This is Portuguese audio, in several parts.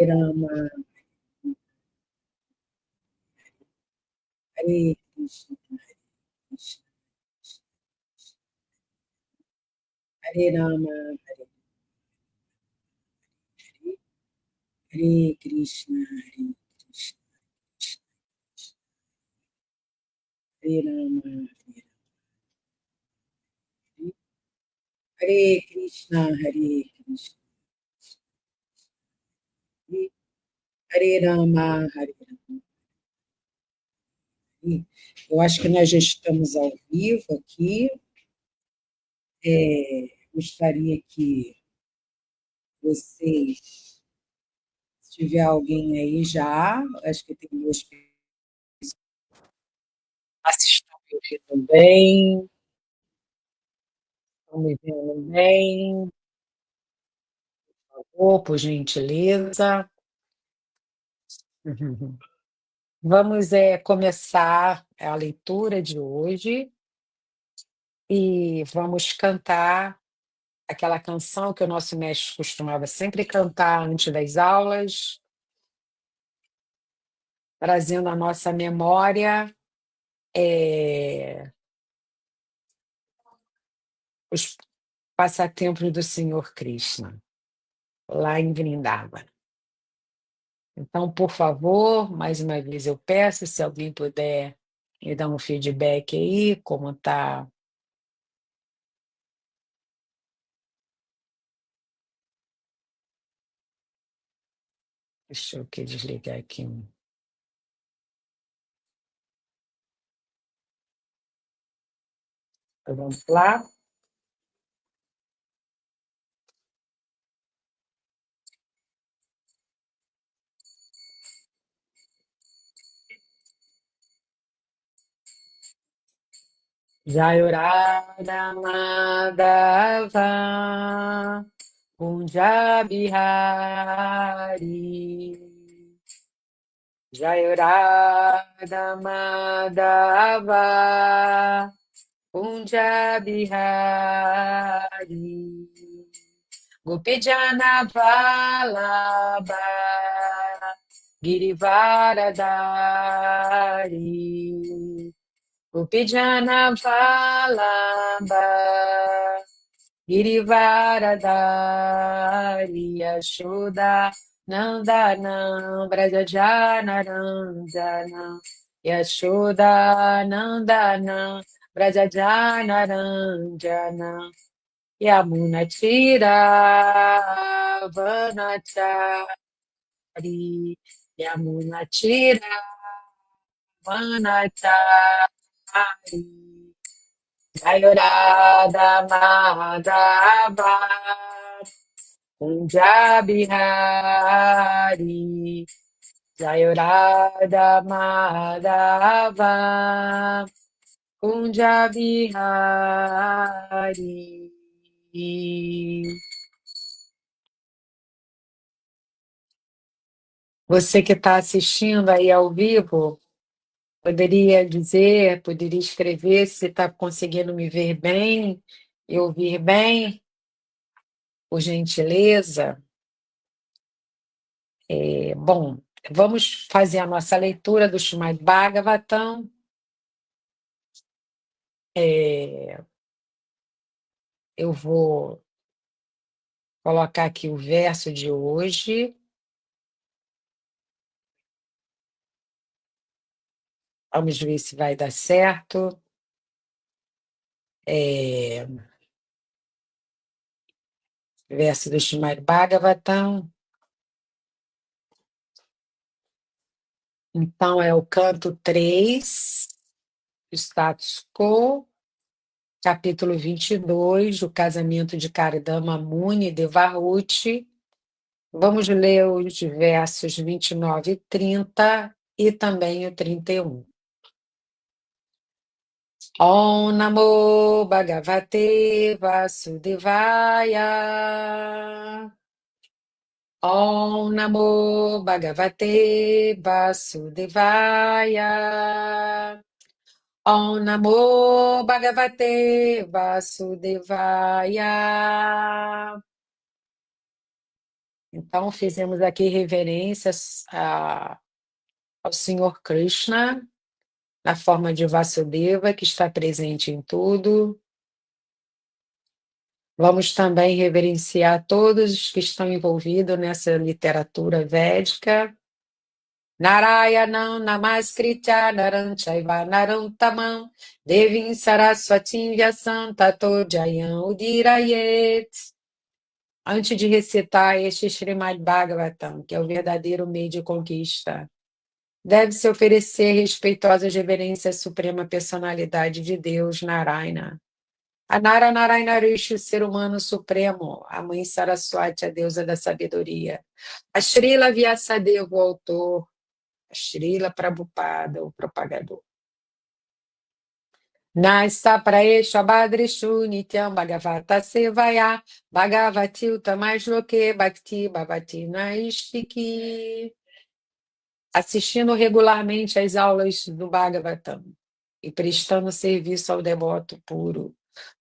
Rama, Hare Krishna, Krishna, Hare Rama, Hare Hare, Hare Krishna, Hare Krishna, Krishna, Hare Rama, Hare Hare, Hare Krishna, Hare Krishna, Hare Hare Rama, Hare Rama. Eu acho que nós já estamos ao vivo aqui. Gostaria que vocês, se tiver alguém aí já, acho que tem duas pessoas estão me ouvindo bem, estão me vendo bem, por favor, por gentileza. Uhum. Vamos começar a leitura de hoje e vamos cantar aquela canção que o nosso mestre costumava sempre cantar antes das aulas, trazendo à nossa memória os passatempos do Senhor Krishna, lá em Vrindavan. Então, por favor, mais uma vez eu peço, se alguém puder me dar um feedback aí, como está. Deixa eu desligar aqui. Então, vamos lá. Jayurada Madhava Kunjabihari Jayurada Madhava Kunjabihari Gopijana Vallabha Girivaradari Gopijana Vallabha Girivaradari Yashoda Nandanam Brajajanaranjanam Yashoda Nandanam Brajajanaranjanam Yamunatira Vanachari Yamunatira Vanachari Jayurada Madhava Kunjabihari Jayurada Madhava Kunjabihari. Você que está assistindo aí ao vivo, poderia escrever se está conseguindo me ver bem e ouvir bem, por gentileza. Bom, vamos fazer a nossa leitura do Srimad Bhagavatam. Eu vou colocar aqui o verso de hoje. Vamos ver se vai dar certo. Verso do Srimad Bhagavatam. Então, é o canto 3, status quo, capítulo 22, o casamento de Kardama Muni Devahuti. Vamos ler os versos 29 e 30 e também o 31. Om Namo Bhagavate Vasudevaya. Om Namo Bhagavate Vasudevaya. Om Namo Bhagavate Vasudevaya. Então, fizemos aqui reverências ao Senhor Krishna, na forma de Vasudeva, que está presente em tudo. Vamos também reverenciar todos os que estão envolvidos nessa literatura védica. Narayanam Namaskritya Naram Chaiva Naram Tamam Devim Saraswatim Vyasam Tato Jayam Udirayet. Antes de recitar este Srimad Bhagavatam, que é o verdadeiro meio de conquista, deve-se oferecer respeitosas reverências à suprema personalidade de Deus, Narayana. A Nara Narayana Rishi, o ser humano supremo, a mãe Saraswati, a deusa da sabedoria. A Srila Vyasadeva, o autor. A Srila Prabhupada, o propagador. Nasta praesha badrishu nityam bhagavata sevaya bhagavati utamashloke bhakti bhavati naistiki. Assistindo regularmente às aulas do Bhagavatam e prestando serviço ao devoto puro,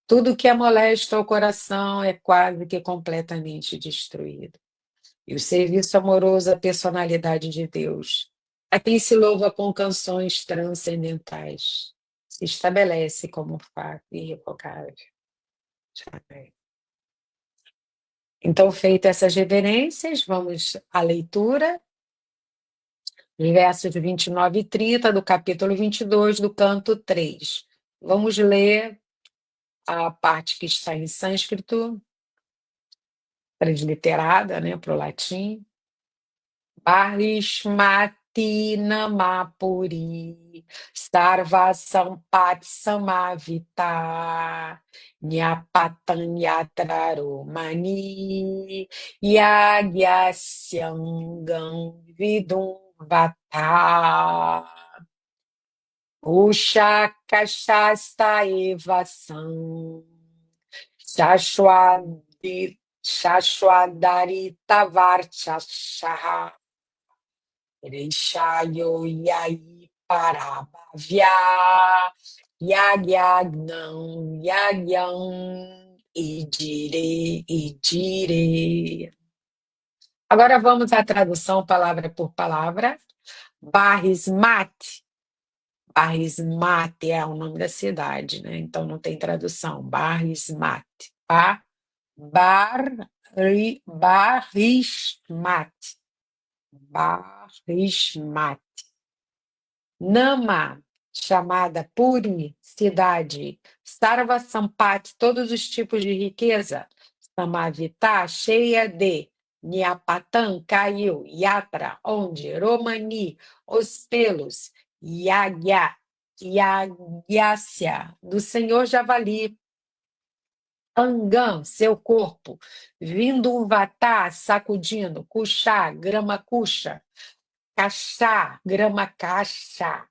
tudo que é molesto ao coração é quase que completamente destruído. E o serviço amoroso à personalidade de Deus, a quem se louva com canções transcendentais, se estabelece como um fato irrevocável. Então, feitas essas reverências, vamos à leitura, versos 29 e 30 do capítulo 22 do canto 3. Vamos ler a parte que está em sânscrito, transliterada, né, para o latim. Barishmati Namapuri Sarva Sampat Samavita Nyapatan Yatraro Mani Yagyasyangam Vidum Vata Ushaka Shasta Evasam Shashwadarita Varchashaha Rishayo Yai Parabhavya Yagyagnam Yagyam Idire. Agora vamos à tradução palavra por palavra. Barismati. Barismati é o nome da cidade, né? Então não tem tradução. Barismati. Barishmati. Barishmati. Nama, chamada Puri, cidade. Sarva Sampati, todos os tipos de riqueza. Samavita, cheia de. Nyapatan, caiu. Yatra, onde? Romani, os pelos. Yagya, Yagyasya, do Senhor Javali. Angam, seu corpo. Vindo um vatá, sacudindo. Kushá, grama kuxa. Cachá, grama cacha.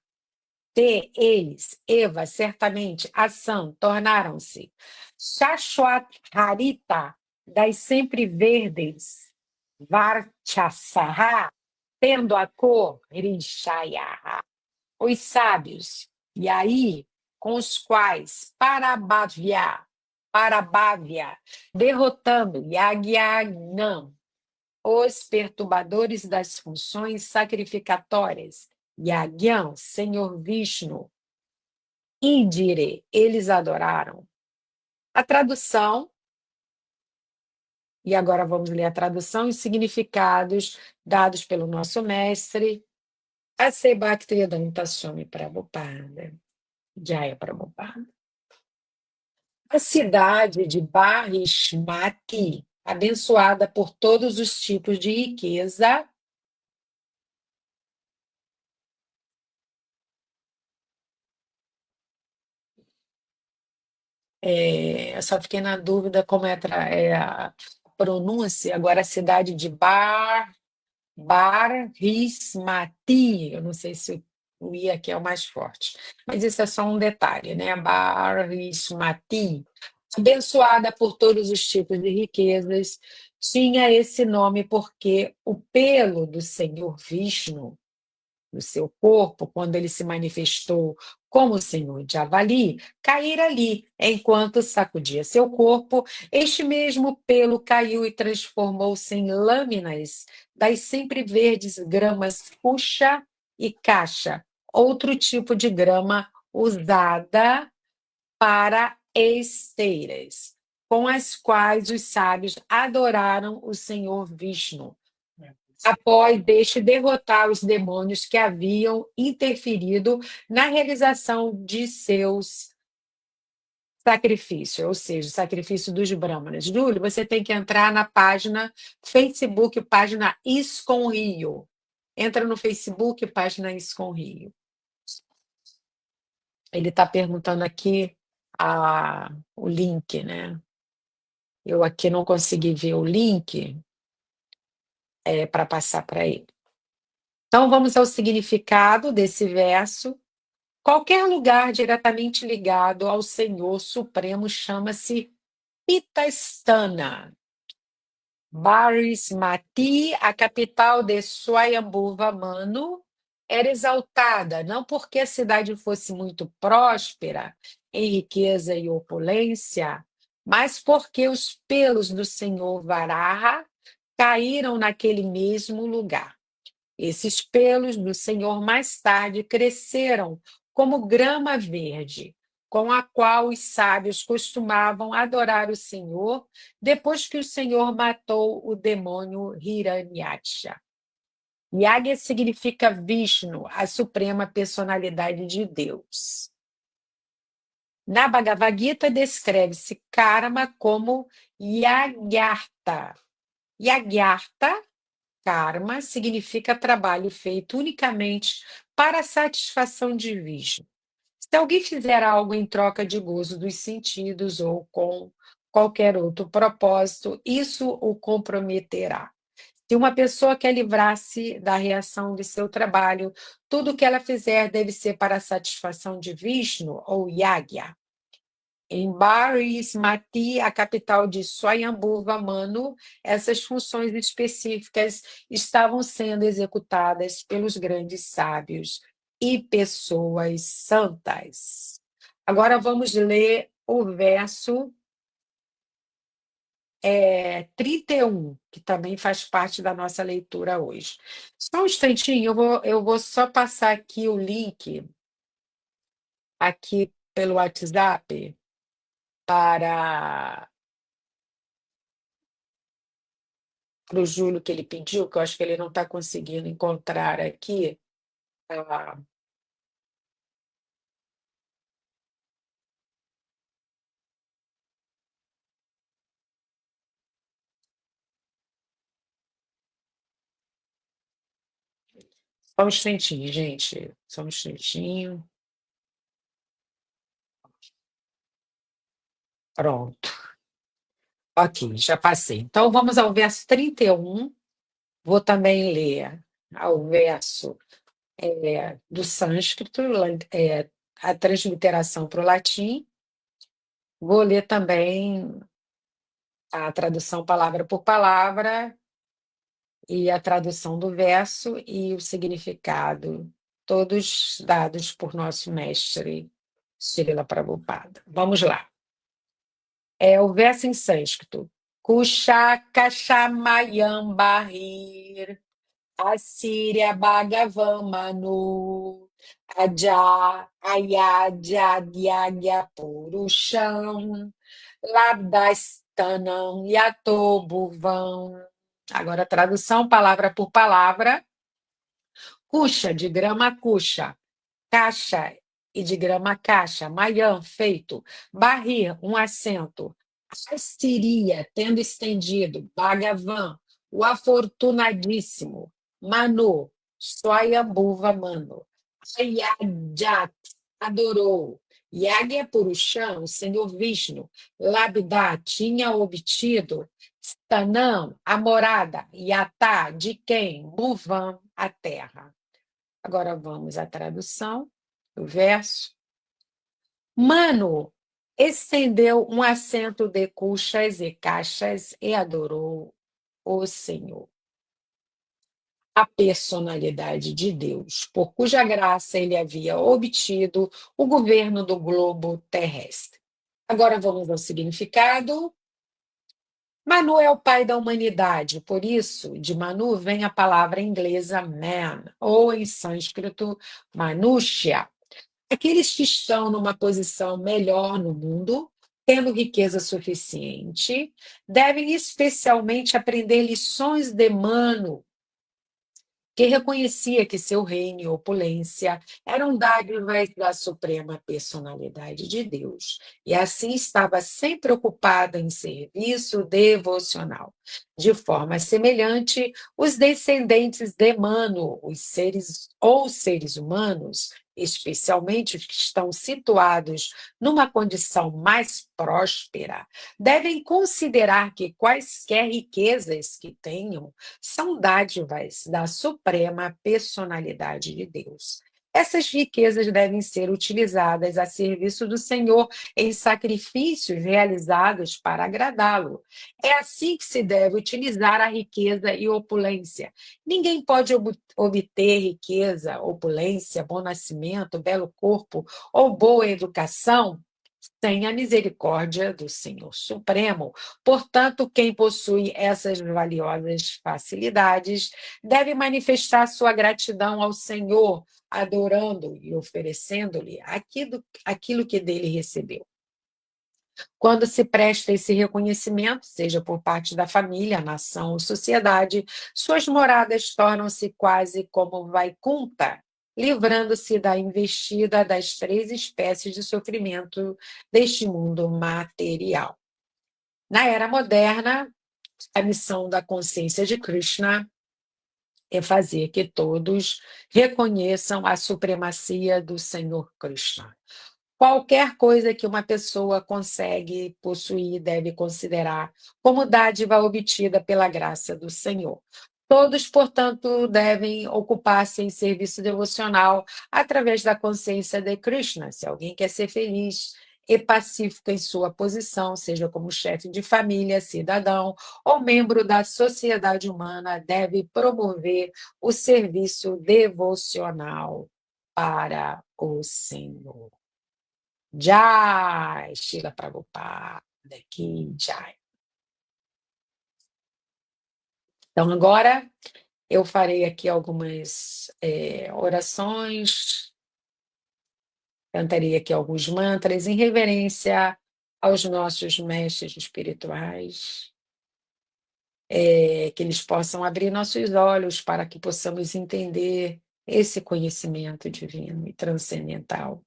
Eles, Eva, certamente, ação, tornaram-se. Shashwatharita, das sempre verdes. Varchasaha, tendo a cor Rishayaha. Os sábios, e aí, com os quais Parabhavya, derrotando Yagyanam, os perturbadores das funções sacrificatórias, Yagyam, Senhor Vishnu, Indire, eles adoraram. A tradução, e agora vamos ler a tradução e significados dados pelo nosso mestre, A.C. Bhaktivedanta Swami Prabhupada. Jaya Prabhupada. A cidade de Barishmati, abençoada por todos os tipos de riqueza, eu só fiquei na dúvida como é a pronúncia. Agora, a cidade de Barismati, eu não sei se o I aqui é o mais forte, mas isso é só um detalhe, né? Barismati, abençoada por todos os tipos de riquezas, tinha esse nome porque o pelo do Senhor Vishnu, no seu corpo, quando ele se manifestou Como o senhor javali, caíra ali, enquanto sacudia seu corpo, este mesmo pelo caiu e transformou-se em lâminas das sempre verdes gramas fuxa e cacha, outro tipo de grama usada para esteiras, com as quais os sábios adoraram o Senhor Vishnu, após este derrotar os demônios que haviam interferido na realização de seus sacrifícios, ou seja, sacrifício dos Brahmanas. Júlio, você tem que entrar na página Facebook, página ISKCON Rio. Entra no Facebook, página ISKCON Rio. Ele está perguntando aqui o link, né? Eu aqui não consegui ver o link para passar para ele. Então, vamos ao significado desse verso. Qualquer lugar diretamente ligado ao Senhor Supremo chama-se Pitastana. Barismati, a capital de Swayambhuva Manu, era exaltada, não porque a cidade fosse muito próspera, em riqueza e opulência, mas porque os pelos do senhor Varaha caíram naquele mesmo lugar. Esses pelos do Senhor mais tarde cresceram como grama verde, com a qual os sábios costumavam adorar o Senhor depois que o Senhor matou o demônio Hiranyaksha. Yagya significa Vishnu, a suprema personalidade de Deus. Na Bhagavad Gita descreve-se karma como yagyartha. Yagyartha, karma, significa trabalho feito unicamente para a satisfação de Vishnu. Se alguém fizer algo em troca de gozo dos sentidos ou com qualquer outro propósito, isso o comprometerá. Se uma pessoa quer livrar-se da reação de seu trabalho, tudo o que ela fizer deve ser para a satisfação de Vishnu ou Yagya. Em Barismati, a capital de Swayambhuva Manu, essas funções específicas estavam sendo executadas pelos grandes sábios e pessoas santas. Agora vamos ler o verso 31, que também faz parte da nossa leitura hoje. Só um instantinho, eu vou só passar aqui o link aqui pelo WhatsApp para o Júlio que ele pediu, que eu acho que ele não está conseguindo encontrar aqui. Ah, só um instantinho, gente. Só um instantinho. Pronto. Ok, já passei. Então, vamos ao verso 31. Vou também ler ao verso do sânscrito, a transliteração para o latim. Vou ler também a tradução palavra por palavra e a tradução do verso e o significado, todos dados por nosso mestre Srila Prabhupada. Vamos lá. O verso em sânscrito. Kushakashamayam Bahir, Assíria Bhagavan Manu, Aja Ayadyagyagya Purusham, Labdastanam Yatobhuvam. Agora, tradução palavra por palavra. Kusha, de grama kusha. Caixa e de grama caixa. Mayam, feito. Barrir, um assento. Assiria, tendo estendido. Bhagavan, o afortunadíssimo. Manu, Swayambhuva Manu. Ayajat, adorou. Yagya Purusham, o Senhor Vishnu. Labdha, tinha obtido. Stanam, a morada. Yatá, de quem? Bhuvam, a terra. Agora vamos à tradução do verso. Mano estendeu um assento de cuxas e caixas e adorou o Senhor. a personalidade de Deus, por cuja graça ele havia obtido o governo do globo terrestre. Agora vamos ao significado. Manu é o pai da humanidade, por isso, de Manu vem a palavra inglesa man, ou em sânscrito, Manushya. Aqueles que estão numa posição melhor no mundo, tendo riqueza suficiente, devem especialmente aprender lições de Manu, que reconhecia que seu reino e opulência eram dádivas da suprema personalidade de Deus, e assim estava sempre ocupada em serviço devocional. De forma semelhante, os descendentes de Mano, os seres humanos, especialmente os que estão situados numa condição mais próspera, devem considerar que quaisquer riquezas que tenham são dádivas da suprema personalidade de Deus. Essas riquezas devem ser utilizadas a serviço do Senhor em sacrifícios realizados para agradá-lo. É assim que se deve utilizar a riqueza e opulência. Ninguém pode obter riqueza, opulência, bom nascimento, belo corpo ou boa educação sem a misericórdia do Senhor Supremo. Portanto, quem possui essas valiosas facilidades deve manifestar sua gratidão ao Senhor, adorando e oferecendo-lhe aquilo que dele recebeu. Quando se presta esse reconhecimento, seja por parte da família, nação ou sociedade, suas moradas tornam-se quase como Vaikunta, livrando-se da investida das três espécies de sofrimento deste mundo material. Na era moderna, a missão da consciência de Krishna é fazer que todos reconheçam a supremacia do Senhor Krishna. Qualquer coisa que uma pessoa consegue possuir deve considerar como dádiva obtida pela graça do Senhor. Todos, portanto, devem ocupar-se em serviço devocional através da consciência de Krishna. Se alguém quer ser feliz e pacífico em sua posição, seja como chefe de família, cidadão ou membro da sociedade humana, deve promover o serviço devocional para o Senhor. Jai, Shila Prabhupada, aqui, Jai. Então, agora eu farei aqui algumas orações, cantarei aqui alguns mantras em reverência aos nossos mestres espirituais, que eles possam abrir nossos olhos para que possamos entender esse conhecimento divino e transcendental.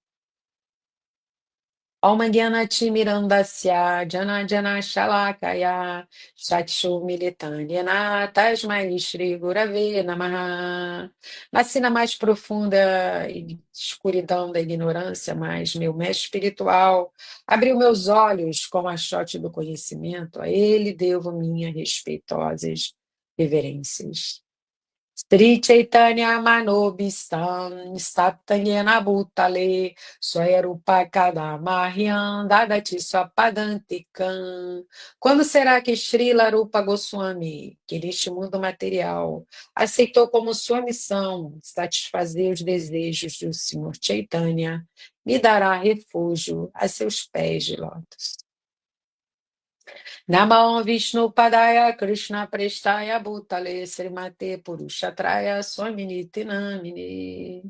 Om Gyanati Mirandasya Jana Jana Shalakaya Chakshu Militanyana Tasmai Shri Gurave Namaha. Nasci na mais profunda escuridão da ignorância, mas meu mestre espiritual abriu meus olhos com a chote do conhecimento. A ele devo minhas respeitosas reverências. Sri Chaitanya Manobistam Statanyena Bhutale Swayarupa Kadamahyam Dadati Swapadantikam. Quando será que Srila Rupa Goswami, que neste mundo material aceitou como sua missão satisfazer os desejos do Senhor Chaitanya, me dará refúgio a seus pés de lótus? Namo Vishnu Padaya Krishna Prestaya Bhutale Srimate Purushatraya Swaminiti Namine.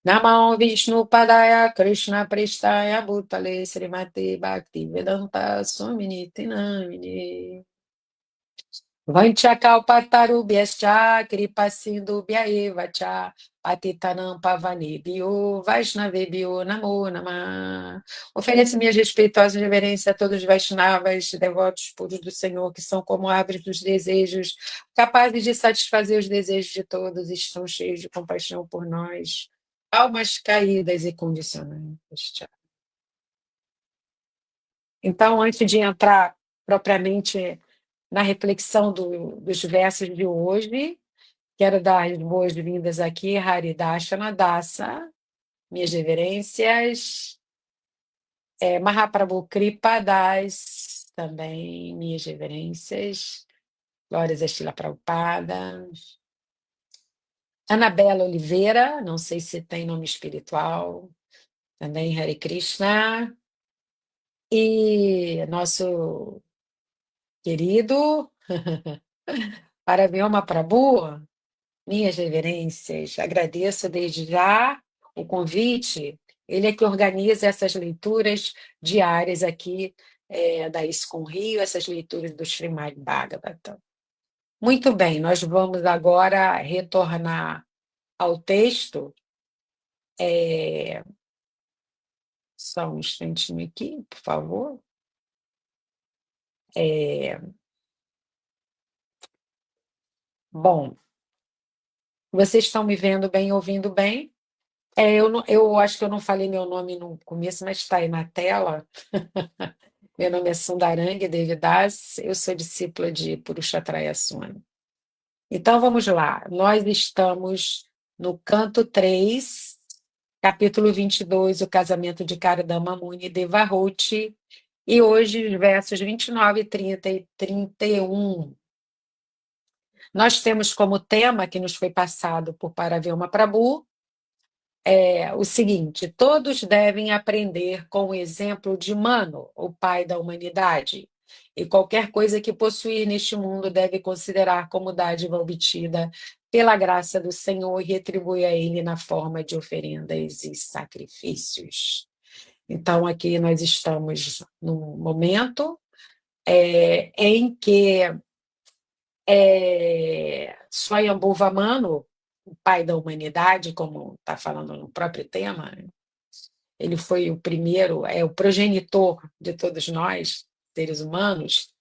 Namo Vishnu Padaya Krishna Prestaya Bhutale Srimate Bhakti Vedanta Swaminiti Namine. Vanchakalpatarubhyascha kripasindubhya eva cha patitanam pavanebhyo vaishnavebhyo namo namah. Ofereço minhas respeitosas reverências a todos os Vaishnavas, devotos puros do Senhor, que são como árvores dos desejos, capazes de satisfazer os desejos de todos, e estão cheios de compaixão por nós, almas caídas e condicionadas. Então, antes de entrar propriamente na reflexão dos versos de hoje, quero dar as boas-vindas aqui, Haridashana Dasa, minhas reverências, Mahaprabhu Kripa Das, também minhas reverências, glórias a Shila Prabhupada, Anabela Oliveira, não sei se tem nome espiritual, também Hare Krishna. E nosso querido Parabioma Prabhu, minhas reverências, agradeço desde já o convite. Ele é que organiza essas leituras diárias aqui da ISKCON Rio, essas leituras do Srimad Bhagavatam. Muito bem, nós vamos agora retornar ao texto. Só um instantinho aqui, por favor. Bom, vocês estão me vendo bem, ouvindo bem? Eu acho que eu não falei meu nome no começo, mas está aí na tela. Meu nome é Sundarangi Devidas, eu sou discípula de Purusharthaya Swami. Então vamos lá, nós estamos no canto 3, capítulo 22, o casamento de Kardama Muni Devahuti, e hoje os versos 29, 30 e 31. Nós temos como tema, que nos foi passado por Paravyoma Prabhu, o seguinte: todos devem aprender com o exemplo de Mano, o pai da humanidade, e qualquer coisa que possuir neste mundo deve considerar como dádiva obtida pela graça do Senhor e retribui a ele na forma de oferendas e sacrifícios. Então, aqui nós estamos num momento em que Swayambhuva Mano, o pai da humanidade, como está falando no próprio tema, ele foi o primeiro, o progenitor de todos nós, seres humanos,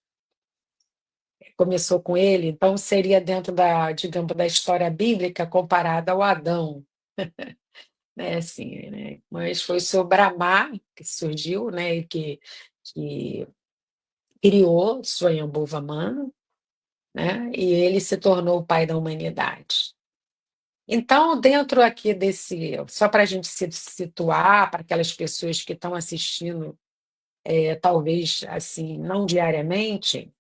começou com ele, então seria dentro da, digamos, da história bíblica comparada ao Adão, né, assim, né? Mas foi o seu Brahma que surgiu, né, que criou Swayambhuva Manu, né, e ele se tornou o pai da humanidade. Então, dentro aqui desse, só para a gente se situar, para aquelas pessoas que estão assistindo, talvez assim, não diariamente,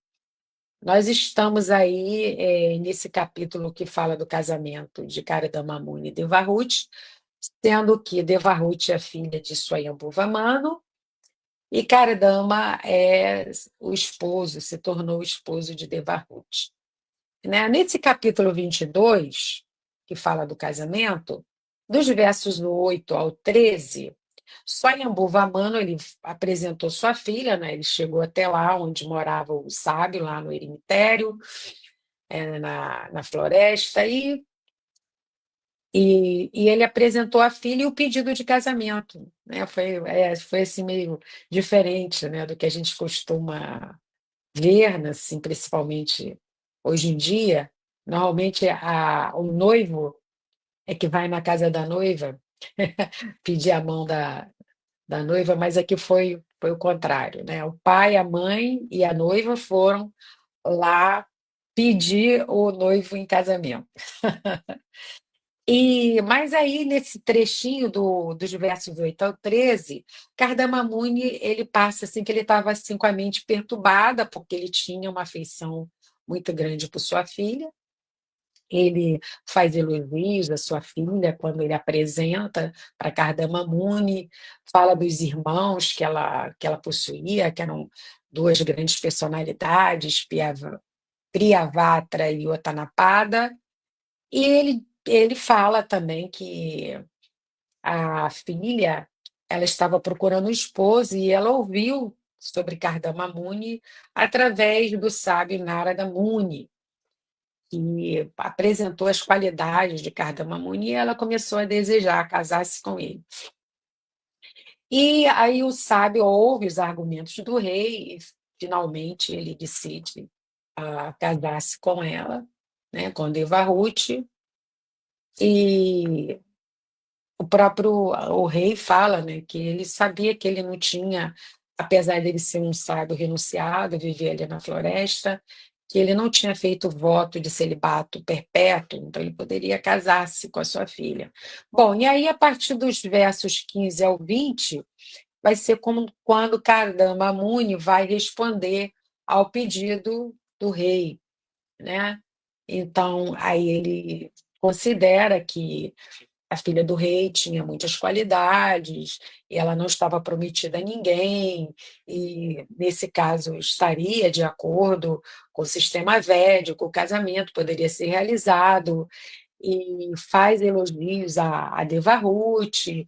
nós estamos aí nesse capítulo que fala do casamento de Kardama Muni e Devahuti, sendo que Devahuti é filha de Swayambhuva Manu e Kardama é o esposo, se tornou o esposo de Devahuti. Né? Nesse capítulo 22, que fala do casamento, dos versos do 8 ao 13, Swayambhuva Manu ele apresentou sua filha, né? Ele chegou até lá onde morava o sábio, lá no eremitério, na floresta, e ele apresentou a filha e o pedido de casamento. Né? Foi assim meio diferente, né, do que a gente costuma ver, né, assim, principalmente hoje em dia. Normalmente o noivo é que vai na casa da noiva pedir a mão da noiva, mas aqui foi o contrário, né? O pai, a mãe e a noiva foram lá pedir o noivo em casamento. Mas aí, nesse trechinho dos versos 8 ao 13, Kardama Muni, ele passa assim que ele estava assim, com a mente perturbada, porque ele tinha uma afeição muito grande por sua filha. Ele faz elogios à sua filha quando ele apresenta para Kardama Muni, fala dos irmãos que ela possuía, que eram duas grandes personalidades, Priyavatra e Utanapada, e ele fala também que a filha ela estava procurando um esposo e ela ouviu sobre Kardama Muni através do sábio Narada Muni, que apresentou as qualidades de Kardama Muni e ela começou a desejar casar-se com ele. E aí o sábio ouve os argumentos do rei e finalmente ele decide casar-se com ela, né, com Devahuti, e o rei fala, né, que ele sabia que ele não tinha, apesar dele ser um sábio renunciado, viver ali na floresta, que ele não tinha feito voto de celibato perpétuo, então ele poderia casar-se com a sua filha. Bom, e aí, a partir dos versos 15 ao 20, vai ser como quando Kardama Muni vai responder ao pedido do rei, né? Então, aí ele considera que a filha do rei tinha muitas qualidades e ela não estava prometida a ninguém, e, nesse caso, estaria de acordo com o sistema védico, o casamento poderia ser realizado, e faz elogios a Devahuti.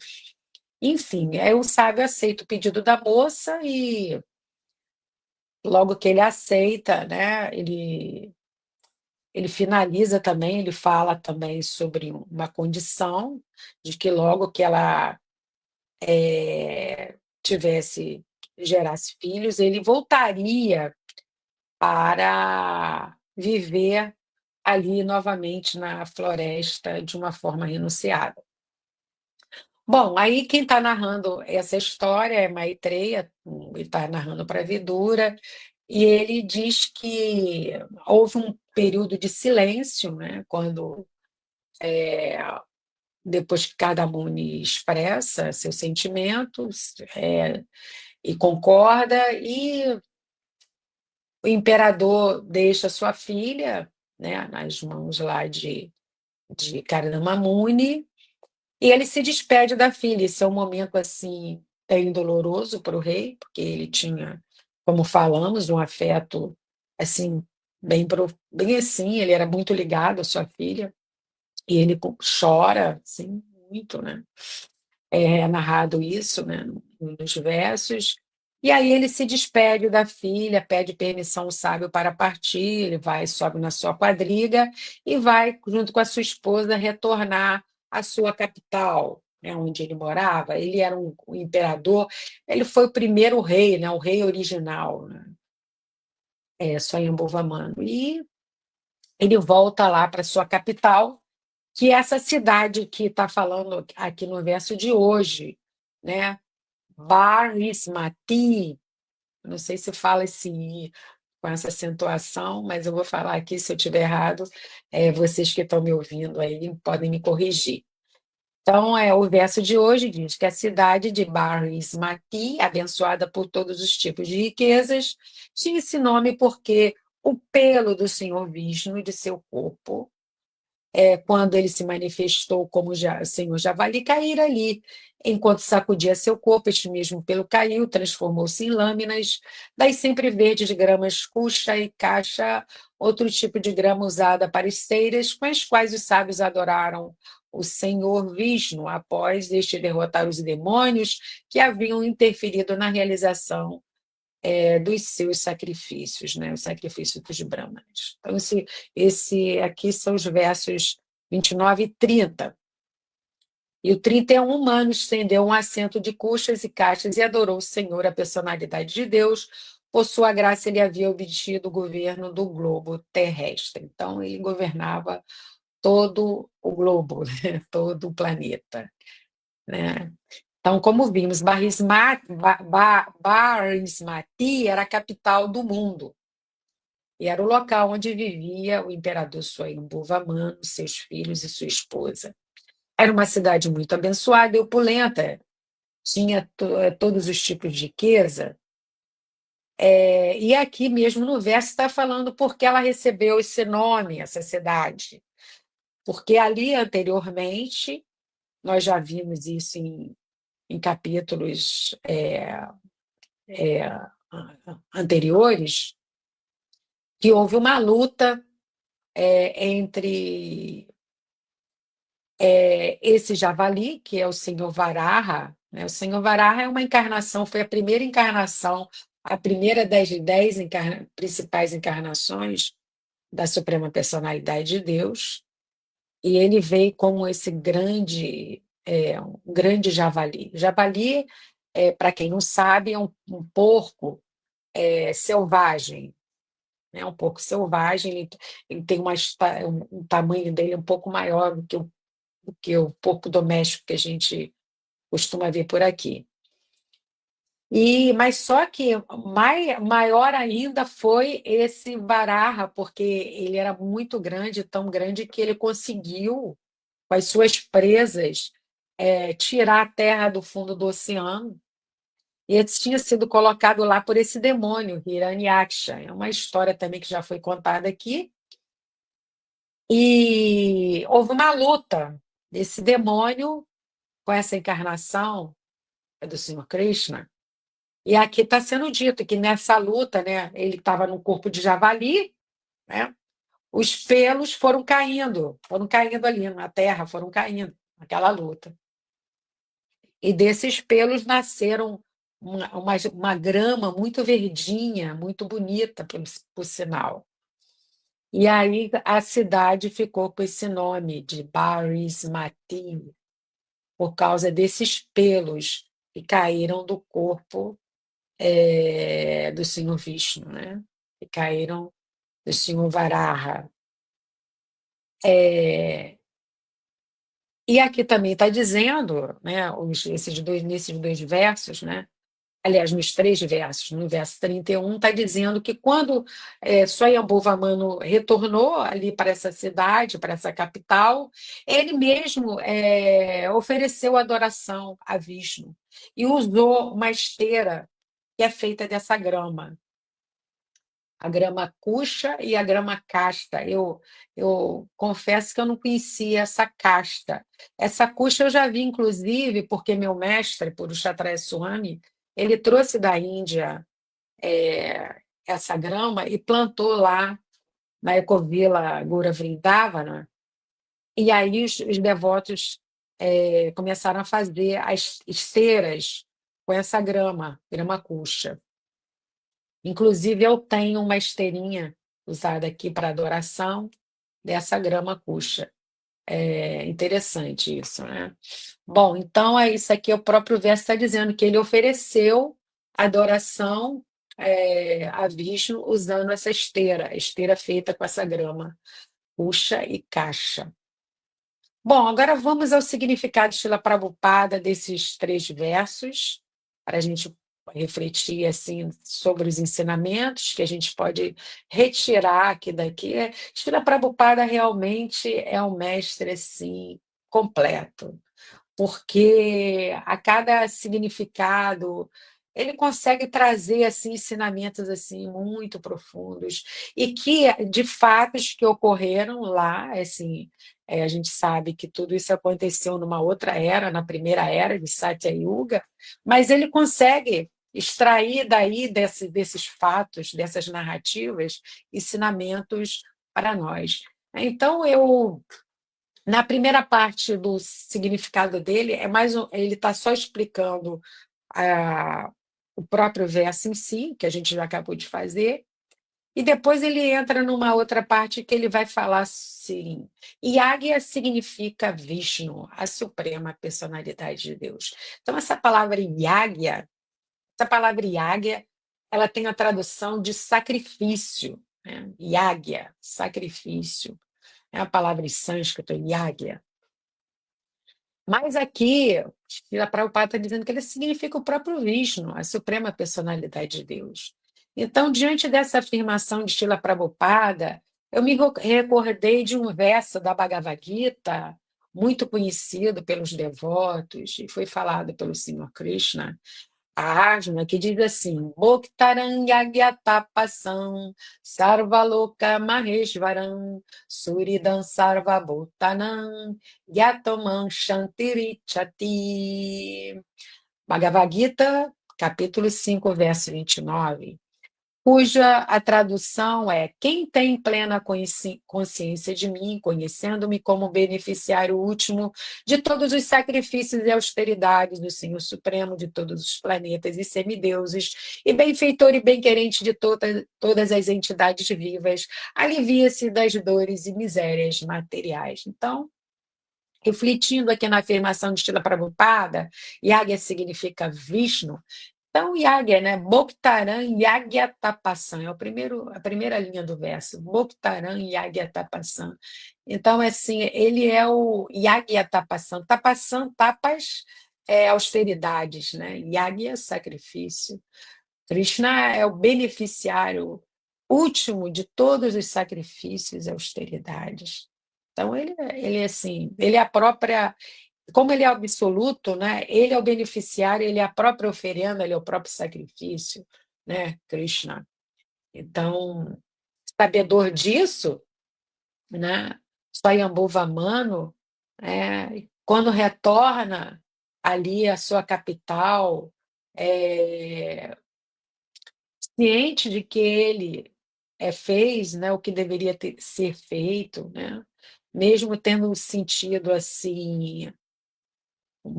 Enfim, aí o sábio aceita o pedido da moça e, logo que ele aceita, né, ele finaliza também, ele fala também sobre uma condição de que logo que ela tivesse, gerasse filhos, ele voltaria para viver ali novamente na floresta de uma forma renunciada. Bom, aí quem está narrando essa história é Maitreya, ele está narrando para Vidura, e ele diz que houve um período de silêncio, né, quando depois que cada Muni expressa seus sentimentos e concorda, e o imperador deixa sua filha, né, nas mãos lá de Karanama Muni, e ele se despede da filha. Esse é um momento assim bem doloroso para o rei, porque ele tinha, como falamos, um afeto assim bem assim, ele era muito ligado à sua filha, e ele chora assim muito, né? É narrado isso, né, nos versos. E aí ele se despede da filha, pede permissão ao sábio para partir, ele vai, sobe na sua quadriga e vai, junto com a sua esposa, retornar à sua capital, né, onde ele morava. Ele era um imperador, ele foi o primeiro rei, né, o rei original, né, Swayambhuvamana. E ele volta lá para sua capital, que é essa cidade que está falando aqui no verso de hoje, né? Barismati, não sei se fala esse I com essa acentuação, mas eu vou falar aqui, se eu estiver errado, vocês que estão me ouvindo aí podem me corrigir. Então, o verso de hoje diz que a cidade de Barismati, abençoada por todos os tipos de riquezas, tinha esse nome porque o pelo do Senhor Vishnu de seu corpo, quando ele se manifestou como o Senhor Javali, cair ali. Enquanto sacudia seu corpo, este mesmo pelo caiu, transformou-se em lâminas, das sempre verdes gramas cuxa e caixa, outro tipo de grama usada para esteiras, com as quais os sábios adoraram o Senhor Vishnu, após este derrotar os demônios que haviam interferido na realização dos seus sacrifícios, né? O sacrifício dos Brahmanes. Então, esse aqui são os versos 29 e 30. E o 31, humano estendeu um assento de cuxas e caixas e adorou o Senhor, a personalidade de Deus. Por sua graça, ele havia obtido o governo do globo terrestre. Então, ele governava todo o globo, né? Todo o planeta, né? Então, como vimos, Barismati era a capital do mundo e era o local onde vivia o imperador Swayambhuvamana, seus filhos e sua esposa. Era uma cidade muito abençoada e opulenta, tinha todos os tipos de riqueza. E aqui mesmo no verso está falando por que ela recebeu esse nome, essa cidade. Porque ali anteriormente, nós já vimos isso em capítulos anteriores, que houve uma luta entre esse javali, que é o Senhor Varaha, né? O Senhor Varaha é uma encarnação, foi a primeira encarnação, a primeira das 10 principais encarnações da Suprema Personalidade de Deus, e ele veio como esse um grande javali. Javali, para quem não sabe, é um porco selvagem, né? Um porco selvagem, ele tem um tamanho dele um pouco maior do que o porco doméstico que a gente costuma ver por aqui. Mas só que maior ainda foi esse Varaha, porque ele era muito grande, tão grande que ele conseguiu, com as suas presas, tirar a terra do fundo do oceano. E ele tinha sido colocado lá por esse demônio, Hiranyaksha. É uma história também que já foi contada aqui. E houve uma luta desse demônio com essa encarnação do Senhor Krishna. E aqui está sendo dito que nessa luta, né, ele estava no corpo de javali, né, os pelos foram caindo ali na terra, foram caindo naquela luta. E desses pelos nasceram uma grama muito verdinha, muito bonita, por sinal. E aí a cidade ficou com esse nome de Barismati, por causa desses pelos que caíram do corpo do Senhor Vishnu, né? Que caíram do Senhor Varaha. E aqui também está dizendo, né, nesses dois versos, né? Aliás, nos três versos, no verso 31, está dizendo que quando Swayambhuvamanu retornou ali para essa cidade, para essa capital, ele mesmo ofereceu adoração a Vishnu e usou uma esteira que é feita dessa grama, a grama cuxa e a grama casta. Eu confesso que eu não conhecia essa casta. Essa cuxa eu já vi, inclusive, porque meu mestre, Purushottaya Swami, ele trouxe da Índia essa grama e plantou lá na Ecovila Gura Vrindavana, e aí os devotos começaram a fazer as esteiras com essa grama, grama cuxa. Inclusive, eu tenho uma esteirinha usada aqui para adoração dessa grama cuxa. É interessante isso, né? Bom, então é isso aqui, o próprio verso está dizendo que ele ofereceu adoração a Vishnu usando essa esteira feita com essa grama, puxa e caixa. Bom, agora vamos ao significado de Srila Prabhupada desses três versos, para a gente refletir assim sobre os ensinamentos que a gente pode retirar aqui daqui. Srila Prabhupada realmente é um mestre assim completo, porque a cada significado ele consegue trazer assim ensinamentos assim muito profundos e que de fatos que ocorreram lá, assim, a gente sabe que tudo isso aconteceu numa outra era, na primeira era de Satya Yuga, mas ele consegue extrair daí desses fatos, dessas narrativas, ensinamentos para nós. Então eu na primeira parte do significado dele, ele está só explicando o próprio verso em si, que a gente já acabou de fazer, e depois ele entra numa outra parte que ele vai falar assim: Yagya significa Vishnu, a suprema personalidade de Deus. Então, essa palavra Yagya, ela tem a tradução de sacrifício, né? Yagya, sacrifício. É a palavra em sânscrito, Yagya. Mas aqui, Srila Prabhupada está dizendo que ele significa o próprio Vishnu, a suprema personalidade de Deus. Então, diante dessa afirmação de Srila Prabhupada, eu me recordei de um verso da Bhagavad Gita, muito conhecido pelos devotos, e foi falado pelo Senhor Krishna, a Arjuna, que diz assim: Bhoktaram Yagyatapasam Sarvaloka Maheshvaram Suridam Sarvabhutanam Yatomam Shantirichati. Bhagavad Gita, capítulo 5, verso 29, cuja a tradução é: quem tem plena consciência de mim, conhecendo-me como beneficiário último de todos os sacrifícios e austeridades do Senhor Supremo de todos os planetas e semideuses, e benfeitor e bem-querente de todas as entidades vivas, alivia-se das dores e misérias materiais. Então, refletindo aqui na afirmação de Srila Prabhupada, Yagya significa Vishnu. Então, Yagya, né? Bhoktaram Yagyatapassam, é a primeira linha do verso. Bhoktaram Yagyatapassam. Então, assim, ele é o Yagyatapassam. Tapassam, tapas, austeridades, né? Yagya, sacrifício. Krishna é o beneficiário último de todos os sacrifícios e austeridades. Então, ele assim, ele é a própria, como ele é absoluto, né? Ele é o beneficiário, ele é a própria oferenda, ele é o próprio sacrifício, né? Krishna. Então, sabedor disso, né? Swayambhuva quando retorna ali à sua capital, é, ciente de que ele fez, né, o que deveria ser feito, né, mesmo tendo sentido assim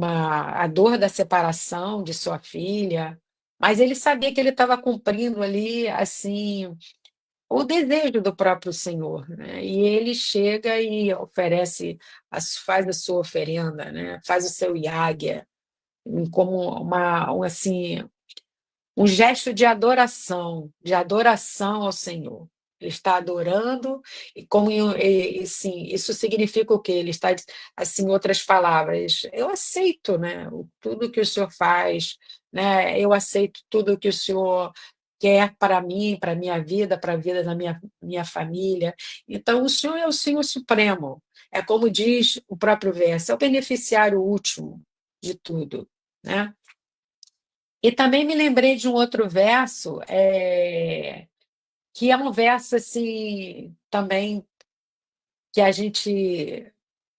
a dor da separação de sua filha, mas ele sabia que ele estava cumprindo ali assim o desejo do próprio Senhor, né? E ele chega e oferece, faz a sua oferenda, né? Faz o seu yagya, como assim, um gesto de adoração ao Senhor. Ele está adorando, e sim, isso significa o quê? Ele está, assim, em outras palavras, eu aceito, né, tudo que o Senhor faz, né, eu aceito tudo que o Senhor quer para mim, para a minha vida, para a vida da minha família. Então, o Senhor é o Senhor Supremo. É como diz o próprio verso, é o beneficiário último de tudo, né? E também me lembrei de um outro verso, que é um verso assim, também que a gente,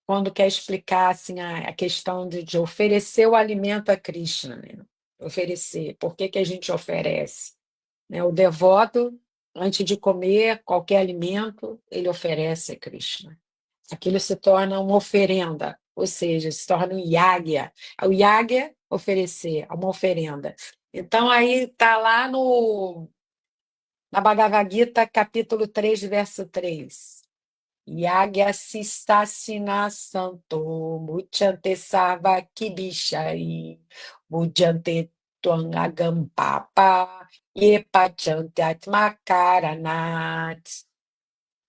quando quer explicar assim, a questão de oferecer o alimento a Krishna, né? Oferecer, por que que a gente oferece? Né? O devoto, antes de comer qualquer alimento, ele oferece a Krishna. Aquilo se torna uma oferenda, ou seja, se torna um yagya. O yagya, oferecer, é uma oferenda. Então, aí está lá na Bhagavad Gita, capítulo 3, verso 3. Yagya sistasina santo, muchante sarva kibishai, mujante tuang agam papa, ye pachante atmakaranat.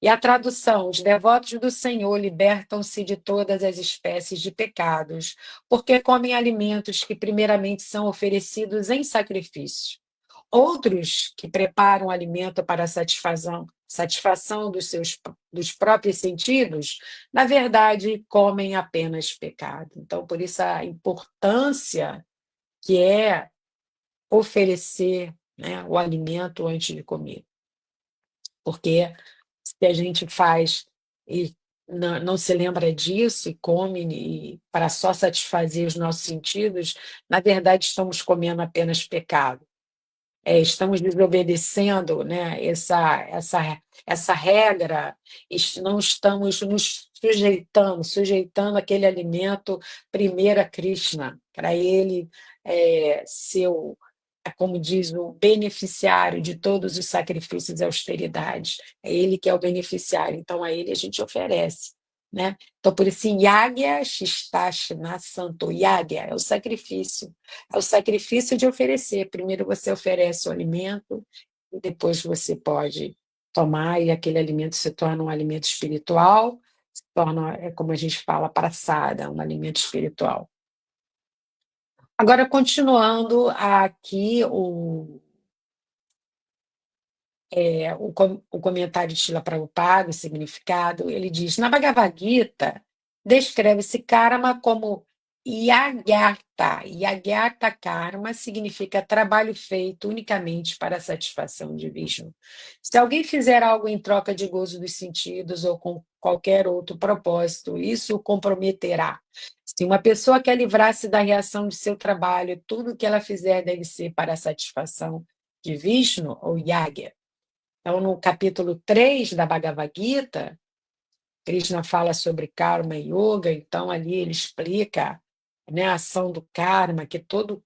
E a tradução: os devotos do Senhor libertam-se de todas as espécies de pecados, porque comem alimentos que primeiramente são oferecidos em sacrifício. Outros que preparam alimento para a satisfação dos próprios sentidos, na verdade, comem apenas pecado. Então, por isso a importância que é oferecer, né, o alimento antes de comer. Porque se a gente faz e não se lembra disso e come para só satisfazer os nossos sentidos, na verdade estamos comendo apenas pecado. Estamos desobedecendo, né, essa regra, não estamos nos sujeitando aquele alimento primeiro a Krishna, para ele ser, como diz, o beneficiário de todos os sacrifícios e austeridades. É ele que é o beneficiário, então a ele a gente oferece. Né? Então, por isso, Yagya Shistashna Santo. Yagya é o sacrifício de oferecer. Primeiro você oferece o alimento, e depois você pode tomar, e aquele alimento se torna um alimento espiritual, se torna, como a gente fala, praçada, um alimento espiritual. Agora, continuando aqui o comentário de Srila Prabhupada, o significado, ele diz: na Bhagavad Gita, descreve-se karma como yagyarta. Yagyarta karma significa trabalho feito unicamente para a satisfação de Vishnu. Se alguém fizer algo em troca de gozo dos sentidos ou com qualquer outro propósito, isso o comprometerá. Se uma pessoa quer livrar-se da reação de seu trabalho, tudo que ela fizer deve ser para a satisfação de Vishnu ou Yagya. Então, no capítulo 3 da Bhagavad Gita, Krishna fala sobre karma e yoga, então ali ele explica, né, a ação do karma, que tudo,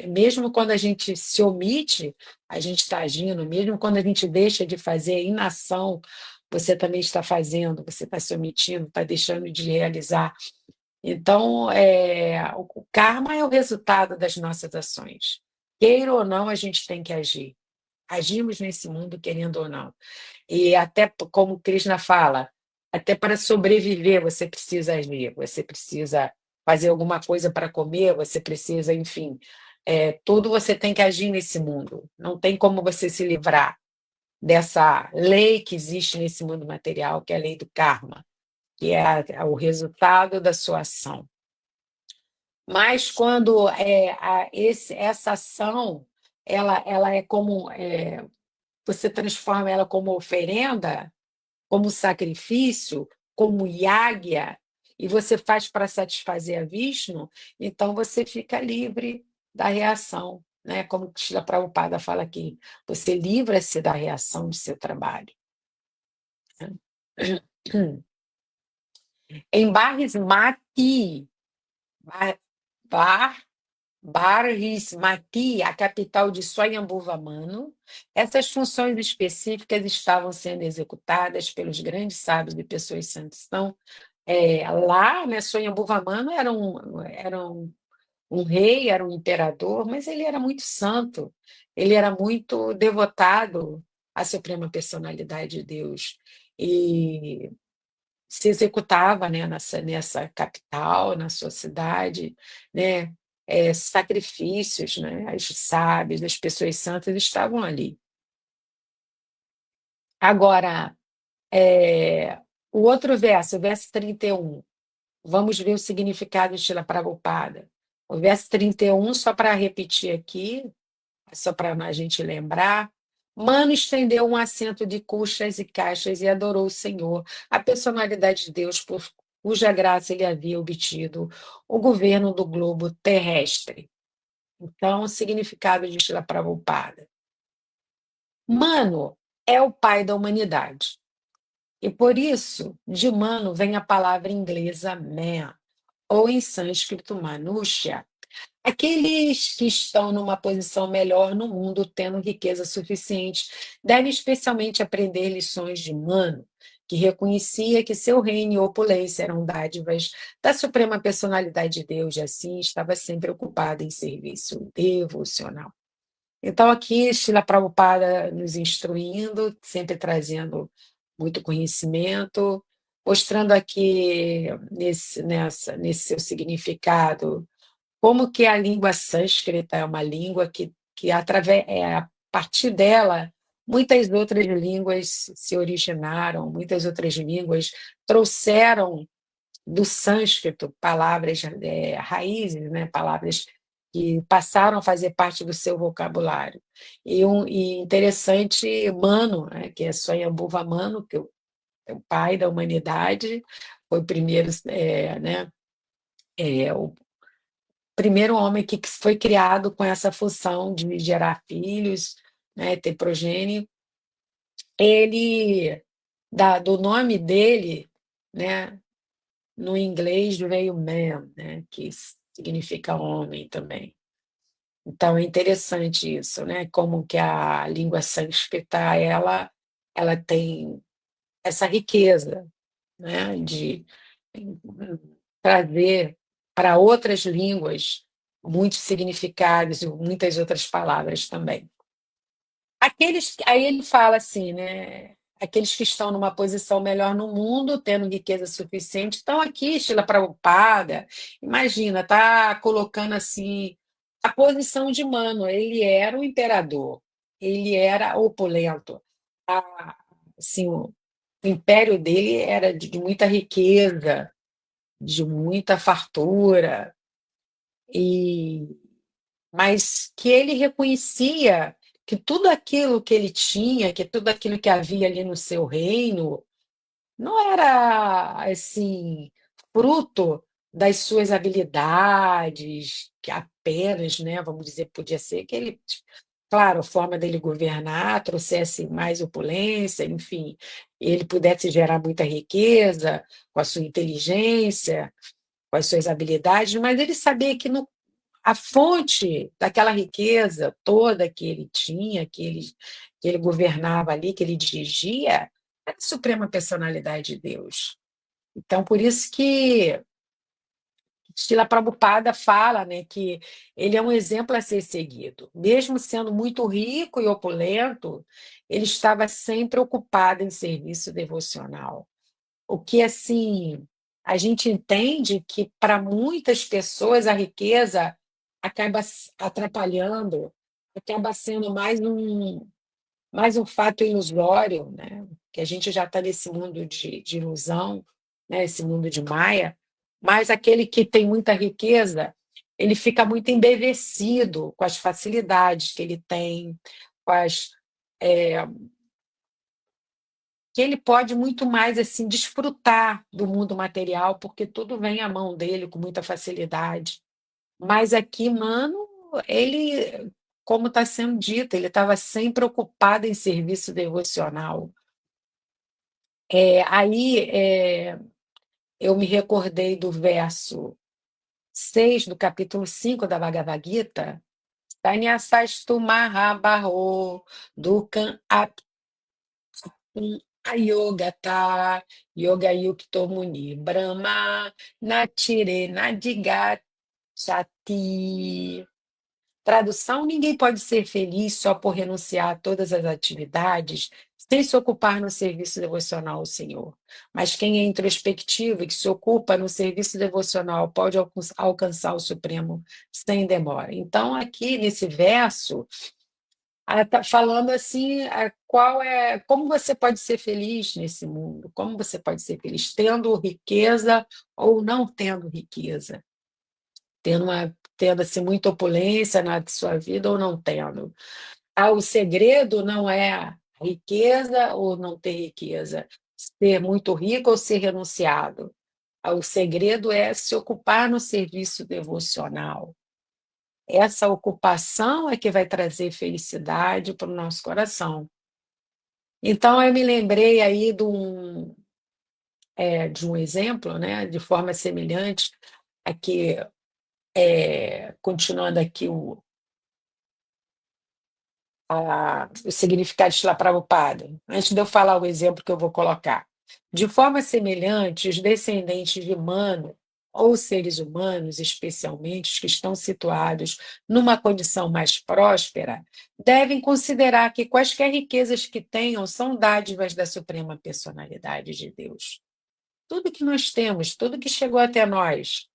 mesmo quando a gente se omite, a gente está agindo, mesmo quando a gente deixa de fazer a inação, você também está fazendo, você está se omitindo, está deixando de realizar. Então, o karma é o resultado das nossas ações. Queira ou não, a gente tem que agir. Agimos nesse mundo, querendo ou não. E até, como Krishna fala, até para sobreviver você precisa agir, você precisa fazer alguma coisa para comer, você precisa, enfim, tudo você tem que agir nesse mundo. Não tem como você se livrar dessa lei que existe nesse mundo material, que é a lei do karma, que é o resultado da sua ação. Mas quando essa ação ela é como você transforma ela como oferenda, como sacrifício, como Yagya, e você faz para satisfazer a Vishnu, então você fica livre da reação, né? Como Srila Prabhupada fala aqui, você livra-se da reação do seu trabalho. Em Barismati, Bar, Barismati, a capital de Swayambhuva-Manu, essas funções específicas estavam sendo executadas pelos grandes sábios e pessoas santas. Então, lá, né, Swayambhuva-Manu era um rei, era um imperador, mas ele era muito santo, ele era muito devotado à Suprema Personalidade de Deus. E se executava, né, nessa capital, na sua cidade, né, sacrifícios, né, os sábios, as pessoas santas estavam ali. Agora, o outro verso, o verso 31, vamos ver o significado de Srila Prabhupada. O verso 31, só para repetir aqui, só para a gente lembrar. Mano estendeu um assento de cuxas e caixas e adorou o Senhor, a personalidade de Deus, por cuja graça ele havia obtido o governo do globo terrestre. Então, o significado de Srila Prabhupada. Mano é o pai da humanidade. E por isso, de Mano vem a palavra inglesa man, ou em sânscrito Manushya. Aqueles que estão numa posição melhor no mundo, tendo riqueza suficiente, devem especialmente aprender lições de Mano, que reconhecia que seu reino e opulência eram dádivas da suprema personalidade de Deus e assim estava sempre ocupado em serviço devocional. Então, aqui, Srila Prabhupada nos instruindo, sempre trazendo muito conhecimento, mostrando aqui nesse seu significado como que a língua sânscrita é uma língua que a partir dela, muitas outras línguas se originaram, muitas outras línguas trouxeram do sânscrito palavras raízes, né? Palavras que passaram a fazer parte do seu vocabulário. E interessante, Mano, né? Que é Swayambhuva Manu, que é o pai da humanidade, foi o primeiro, né? O primeiro homem que foi criado com essa função de gerar filhos, né, ter progênie. Ele, do nome dele, né, no inglês veio man, né, que significa homem também. Então é interessante isso, né, como que a língua sânscrita ela tem essa riqueza, né, de trazer para outras línguas muitos significados e muitas outras palavras também. Aí ele fala assim, né? Aqueles que estão numa posição melhor no mundo, tendo riqueza suficiente, estão aqui, Srila Prabhupada. Imagina, tá colocando assim a posição de Mano. Ele era o imperador, ele era opulento. Assim, o império dele era de muita riqueza, de muita fartura, e mas que ele reconhecia que tudo aquilo que ele tinha, que tudo aquilo que havia ali no seu reino, não era assim fruto das suas habilidades, que apenas, né, vamos dizer, podia ser que ele, claro, a forma dele governar trouxesse mais opulência, enfim, ele pudesse gerar muita riqueza com a sua inteligência, com as suas habilidades, mas ele sabia que a fonte daquela riqueza toda que ele tinha, que ele governava ali, que ele dirigia, era a suprema personalidade de Deus. Então, por isso que Srila Prabhupada fala, né, que ele é um exemplo a ser seguido. Mesmo sendo muito rico e opulento, ele estava sempre ocupado em serviço devocional. O que, assim, a gente entende que para muitas pessoas a riqueza acaba atrapalhando, acaba sendo mais um fato ilusório, né? Que a gente já está nesse mundo de ilusão, né? Esse mundo de Maia, mas aquele que tem muita riqueza, ele fica muito embevecido com as facilidades que ele tem, com as, é, que ele pode muito mais assim desfrutar do mundo material, porque tudo vem à mão dele com muita facilidade. Mas aqui, mano, ele, como está sendo dito, ele estava sempre ocupado em serviço devocional. Eu me recordei do verso 6 do capítulo 5 da Bhagavad Gita, Tanyasastu Mahabaho Dukkam Ayogata Yoga Yukto Muni Brahma Natire Nadigachati. Tradução: ninguém pode ser feliz só por renunciar a todas as atividades sem se ocupar no serviço devocional ao Senhor. Mas quem é introspectivo e que se ocupa no serviço devocional pode alcançar o Supremo sem demora. Então, aqui nesse verso, está falando assim, como você pode ser feliz nesse mundo, como você pode ser feliz tendo riqueza ou não tendo riqueza, tendo assim, muita opulência na sua vida ou não tendo. O segredo não é a riqueza ou não ter riqueza, ser muito rico ou ser renunciado. O segredo é se ocupar no serviço devocional. Essa ocupação é que vai trazer felicidade para o nosso coração. Então, eu me lembrei aí de um exemplo, né, de forma semelhante, aqui, continuando aqui o significado de Shila Prabhupada, antes de eu falar o exemplo que eu vou colocar. De forma semelhante, os descendentes de Manu, ou seres humanos, especialmente os que estão situados numa condição mais próspera, devem considerar que quaisquer riquezas que tenham são dádivas da Suprema Personalidade de Deus. Tudo que nós temos, tudo que chegou até nós,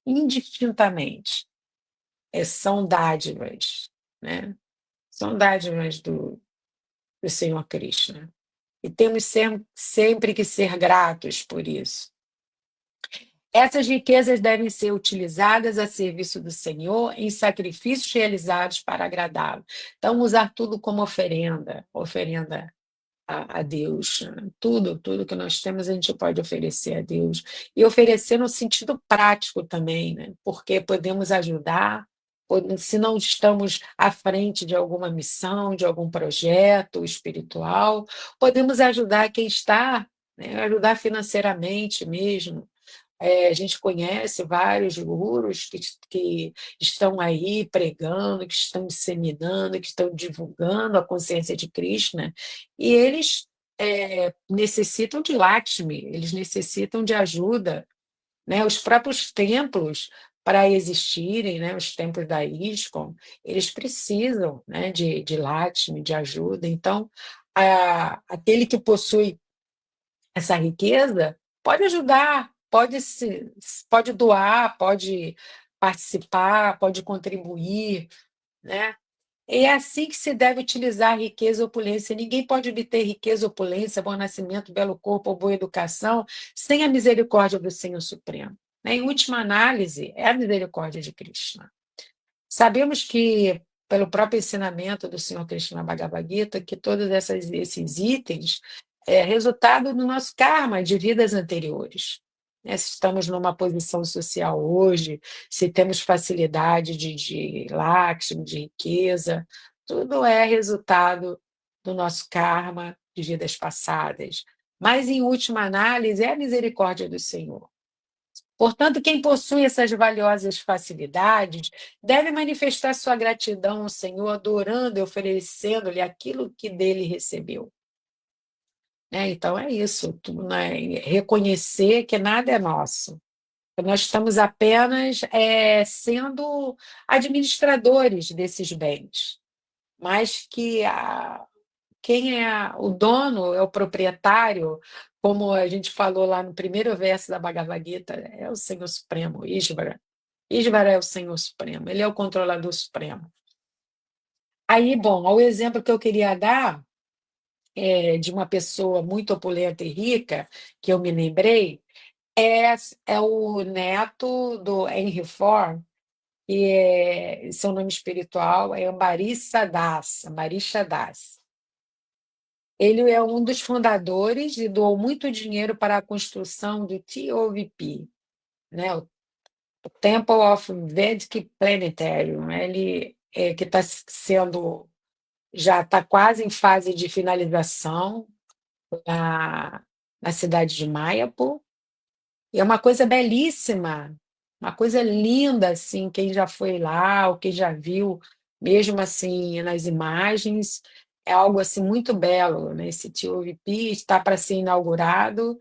indistintamente, são dádivas, né? São dádivas do Senhor Krishna. E temos sempre que ser gratos por isso. Essas riquezas devem ser utilizadas a serviço do Senhor em sacrifícios realizados para agradá-lo. Então, usar tudo como oferenda, oferenda a Deus. Tudo que nós temos a gente pode oferecer a Deus. E oferecer no sentido prático também, né? Porque podemos ajudar, se não estamos à frente de alguma missão, de algum projeto espiritual, podemos ajudar quem está, né? Ajudar financeiramente mesmo. A gente conhece vários gurus que estão aí pregando, que estão disseminando, que estão divulgando a consciência de Krishna, e eles necessitam de Lakshmi, eles necessitam de ajuda, né? Os próprios templos, para existirem, né? Os templos da ISKCON, eles precisam, né? de Lakshmi, de ajuda. Então, aquele que possui essa riqueza pode ajudar, pode doar, pode participar, pode contribuir, né? E é assim que se deve utilizar a riqueza e opulência. Ninguém pode obter riqueza, opulência, bom nascimento, belo corpo ou boa educação sem a misericórdia do Senhor Supremo. Em última análise, é a misericórdia de Krishna. Sabemos que, pelo próprio ensinamento do Senhor Krishna Bhagavad Gita, que todos esses itens resultado do nosso karma de vidas anteriores. Se estamos numa posição social hoje, se temos facilidade de Lakshmi, de riqueza, tudo é resultado do nosso karma de vidas passadas. Mas, em última análise, é a misericórdia do Senhor. Portanto, quem possui essas valiosas facilidades deve manifestar sua gratidão ao Senhor, adorando e oferecendo-lhe aquilo que dele recebeu. Então, é isso, né? Reconhecer que nada é nosso. Nós estamos apenas sendo administradores desses bens, mas que quem é o dono, é o proprietário, como a gente falou lá no primeiro verso da Bhagavad Gita, é o Senhor Supremo, Ishvara. Ishvara é o Senhor Supremo, ele é o controlador supremo. Aí, bom, o exemplo que eu queria dar de uma pessoa muito opulenta e rica, que eu me lembrei, é o neto do Henry Ford, que seu nome espiritual é Ambarisha Das. Ambarisha Das. Ele é um dos fundadores e doou muito dinheiro para a construção do TOVP, né? O Temple of Vedic Planetarium. Ele que está sendo, já está quase em fase de finalização na, na cidade de Mayapur. E é uma coisa belíssima, uma coisa linda, assim, quem já foi lá, ou quem já viu, mesmo assim, nas imagens, é algo assim muito belo, né? Esse TUVP está para ser inaugurado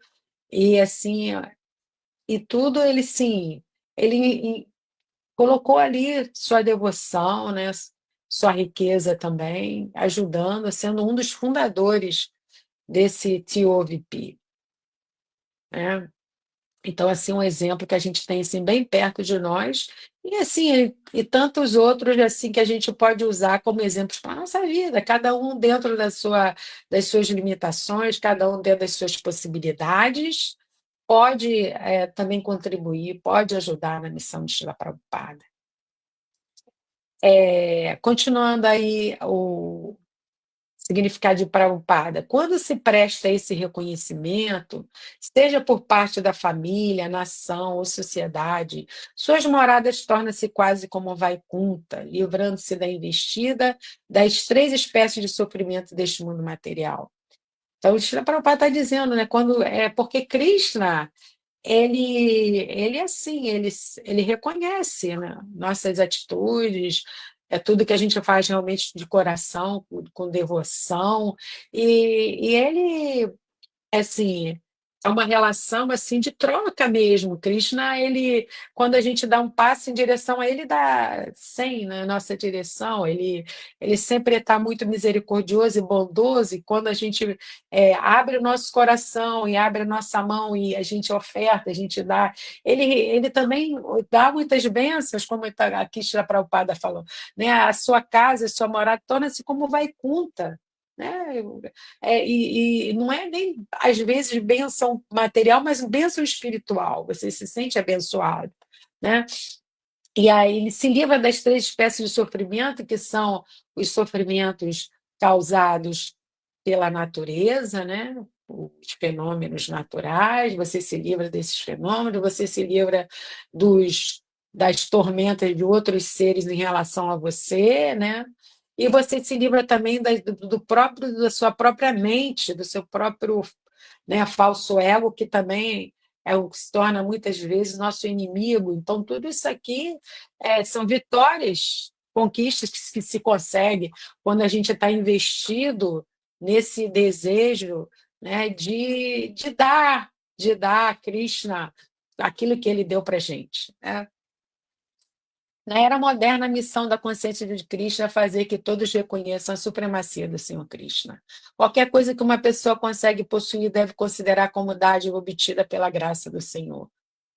e assim, e tudo ele sim, ele colocou ali sua devoção, né? Sua riqueza também, ajudando, sendo um dos fundadores desse TUVP, né? Então, assim, um exemplo que a gente tem assim bem perto de nós, e assim, e tantos outros assim que a gente pode usar como exemplos para a nossa vida, cada um dentro das suas limitações, cada um dentro das suas possibilidades, pode também contribuir, pode ajudar na missão de Shila Prabhupada. Continuando aí o significado de Prabhupada. Quando se presta esse reconhecimento, seja por parte da família, nação ou sociedade, suas moradas tornam-se quase como Vaikunta, livrando-se da investida das três espécies de sofrimento deste mundo material. Então, o Srila Prabhupada está dizendo, né, quando é porque Krishna ele assim, ele reconhece, né, nossas atitudes, é tudo que a gente faz realmente de coração, com devoção, e ele assim, é uma relação assim de troca mesmo. Krishna, ele, quando a gente dá um passo em direção a ele, dá 100 na nossa direção. Ele sempre está muito misericordioso e bondoso. E quando a gente abre o nosso coração e abre a nossa mão e a gente oferta, a gente dá, ele também dá muitas bênçãos, como aqui Shri Prabhupada falou, né? A sua casa, a sua morada torna-se como Vaikunta, né? E não é nem, às vezes, bênção material, mas bênção espiritual. Você se sente abençoado, né? E aí ele se livra das três espécies de sofrimento, que são os sofrimentos causados pela natureza, né? Os fenômenos naturais, você se livra desses fenômenos, você se livra das tormentas de outros seres em relação a você, né? E você se livra também da sua própria mente, do seu próprio, né, falso ego, que também é o que se torna muitas vezes nosso inimigo. Então, tudo isso aqui são vitórias, conquistas que se consegue quando a gente está investido nesse desejo, né, de dar a Krishna aquilo que ele deu para a gente, né? Na era moderna, a missão da consciência de Krishna é fazer que todos reconheçam a supremacia do Senhor Krishna. Qualquer coisa que uma pessoa consegue possuir deve considerar como dádiva obtida pela graça do Senhor.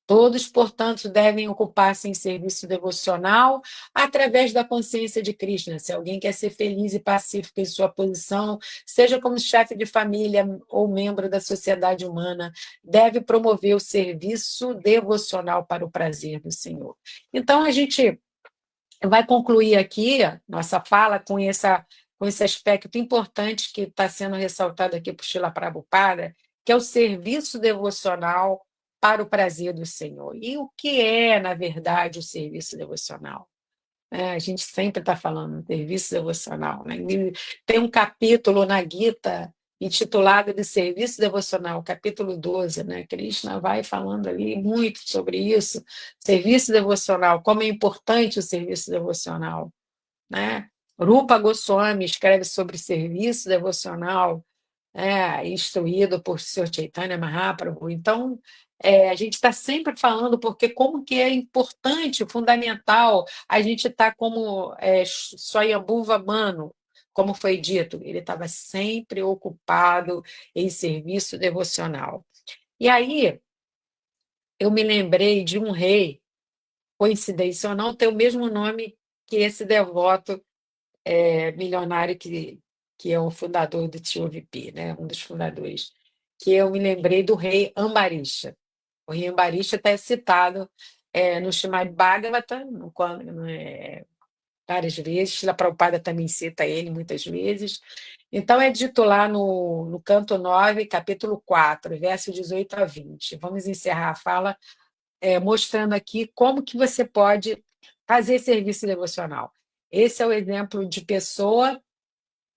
Todos, portanto, devem ocupar-se em serviço devocional através da consciência de Krishna. Se alguém quer ser feliz e pacífico em sua posição, seja como chefe de família ou membro da sociedade humana, deve promover o serviço devocional para o prazer do Senhor. Então, a gente vai concluir aqui nossa fala com esse aspecto importante que está sendo ressaltado aqui por Shila Prabhupada, que é o serviço devocional para o prazer do Senhor. E o que é, na verdade, o serviço devocional? A gente sempre está falando de serviço devocional, né? Tem um capítulo na Gita intitulado de Serviço Devocional, capítulo 12, né? Krishna vai falando ali muito sobre isso, serviço devocional, como é importante o serviço devocional, né? Rupa Goswami escreve sobre serviço devocional, instruído por Sr. Chaitanya Mahaprabhu. Então, a gente está sempre falando porque como que é importante, fundamental, a gente estar como Swayambhuva Mano, como foi dito, ele estava sempre ocupado em serviço devocional. E aí, eu me lembrei de um rei, coincidência ou não, tem o mesmo nome que esse devoto milionário que é o fundador do TUVP, né? Um dos fundadores, que eu me lembrei do rei Ambarisha. O rei Ambarisha está citado no Srimad Bhagavatam, várias vezes. Srila Prabhupada também cita ele muitas vezes. Então, é dito lá no canto 9, capítulo 4, verso 18 a 20. Vamos encerrar a fala mostrando aqui como que você pode fazer serviço devocional. Esse é o exemplo de pessoa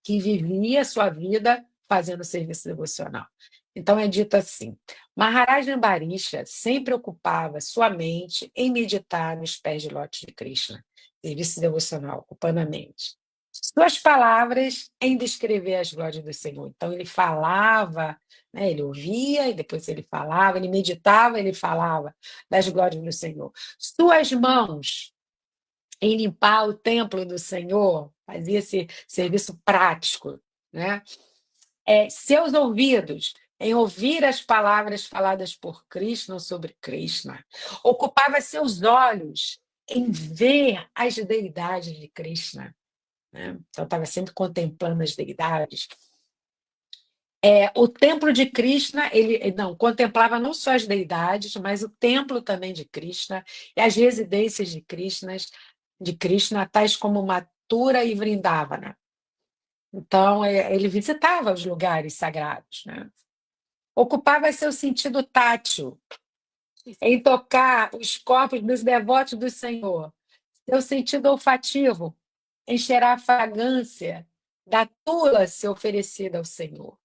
que vivia a sua vida fazendo serviço devocional. Então é dito assim: Maharaj Ambarisha sempre ocupava sua mente em meditar nos pés de lótus de Krishna, serviço devocional, ocupando a mente. Suas palavras em descrever as glórias do Senhor. Então ele falava, né, ele ouvia e depois ele falava, ele meditava, ele falava das glórias do Senhor. Suas mãos em limpar o templo do Senhor, fazia esse serviço prático, né? Seus ouvidos em ouvir as palavras faladas por Krishna sobre Krishna, ocupava seus olhos em ver as deidades de Krishna, né? Então estava sempre contemplando as deidades. O templo de Krishna, ele não contemplava não só as deidades, mas o templo também de Krishna e as residências de Krishna, tais como Mathura e Vrindavana. Então, ele visitava os lugares sagrados, né? Ocupava seu sentido tátil em tocar os corpos dos devotos do Senhor, seu sentido olfativo em cheirar a fragrância da tula se oferecida ao Senhor,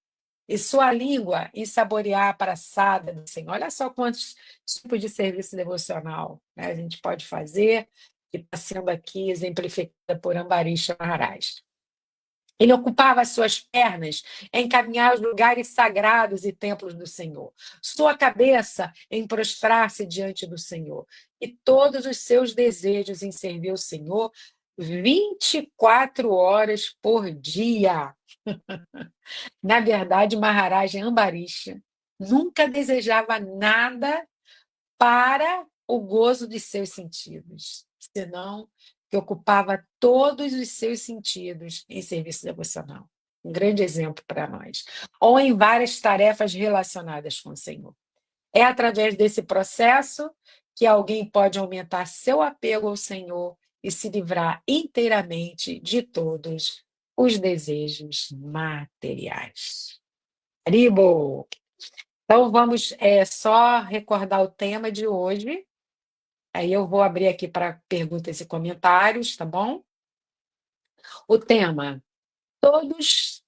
e sua língua em saborear a praçada do Senhor. Olha só quantos tipos de serviço devocional, né, a gente pode fazer, que está sendo aqui exemplificada por Ambarisha Maharaj. Ele ocupava as suas pernas em caminhar aos lugares sagrados e templos do Senhor, sua cabeça em prostrar-se diante do Senhor, e todos os seus desejos em servir o Senhor 24 horas por dia. Na verdade, Maharaj Ambarisha nunca desejava nada para o gozo de seus sentidos, senão que ocupava todos os seus sentidos em serviço devocional. Um grande exemplo para nós. Ou em várias tarefas relacionadas com o Senhor. É através desse processo que alguém pode aumentar seu apego ao Senhor e se livrar inteiramente de todos os desejos materiais. Haribo! Então, vamos só recordar o tema de hoje. Aí eu vou abrir aqui para perguntas e comentários, tá bom? O tema: todos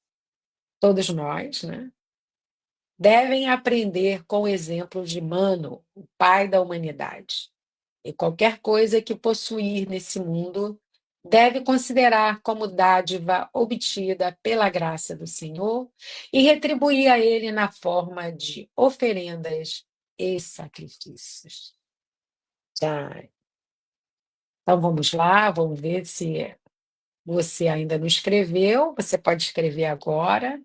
nós, né, devem aprender com o exemplo de Mano, o pai da humanidade. E qualquer coisa que possuir nesse mundo deve considerar como dádiva obtida pela graça do Senhor e retribuir a ele na forma de oferendas e sacrifícios. Já. Então vamos lá, vamos ver se você ainda não escreveu. Você pode escrever agora,